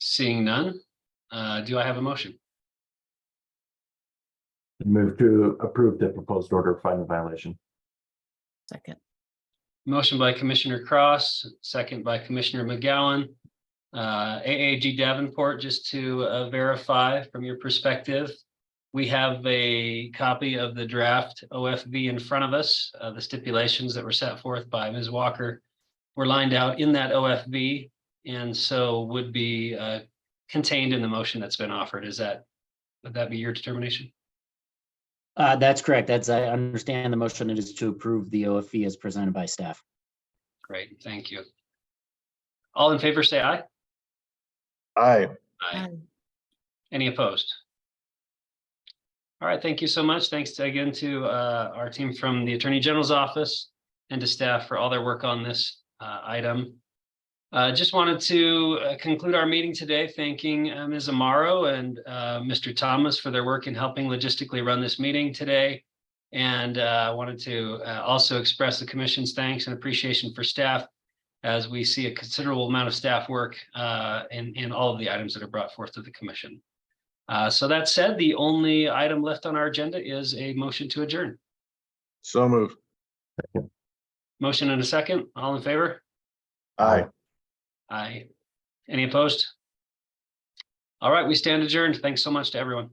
Seeing none. Do I have a motion? Move to approve the proposed order of finding violation. Second. Motion by Commissioner Cross, second by Commissioner McGowan. AAG Davenport, just to verify from your perspective, we have a copy of the draft OFV in front of us. The stipulations that were set forth by Ms. Walker were lined out in that OFV, and so would be contained in the motion that's been offered. Would that be your determination? That's correct. I understand the motion is to approve the OFV as presented by staff. Great, thank you. All in favor, say aye. Aye. Aye. Any opposed? All right, thank you so much. Thanks again to our team from the Attorney General's office and to staff for all their work on this item. Just wanted to conclude our meeting today, thanking Ms. Amaro and Mr. Thomas for their work in helping logistically run this meeting today. And wanted to also express the Commission's thanks and appreciation for staff as we see a considerable amount of staff work in all of the items that are brought forth to the Commission. So that said, the only item left on our agenda is a motion to adjourn. So moved. Motion and a second. All in favor? Aye. Aye. Any opposed? All right, we stand adjourned. Thanks so much to everyone.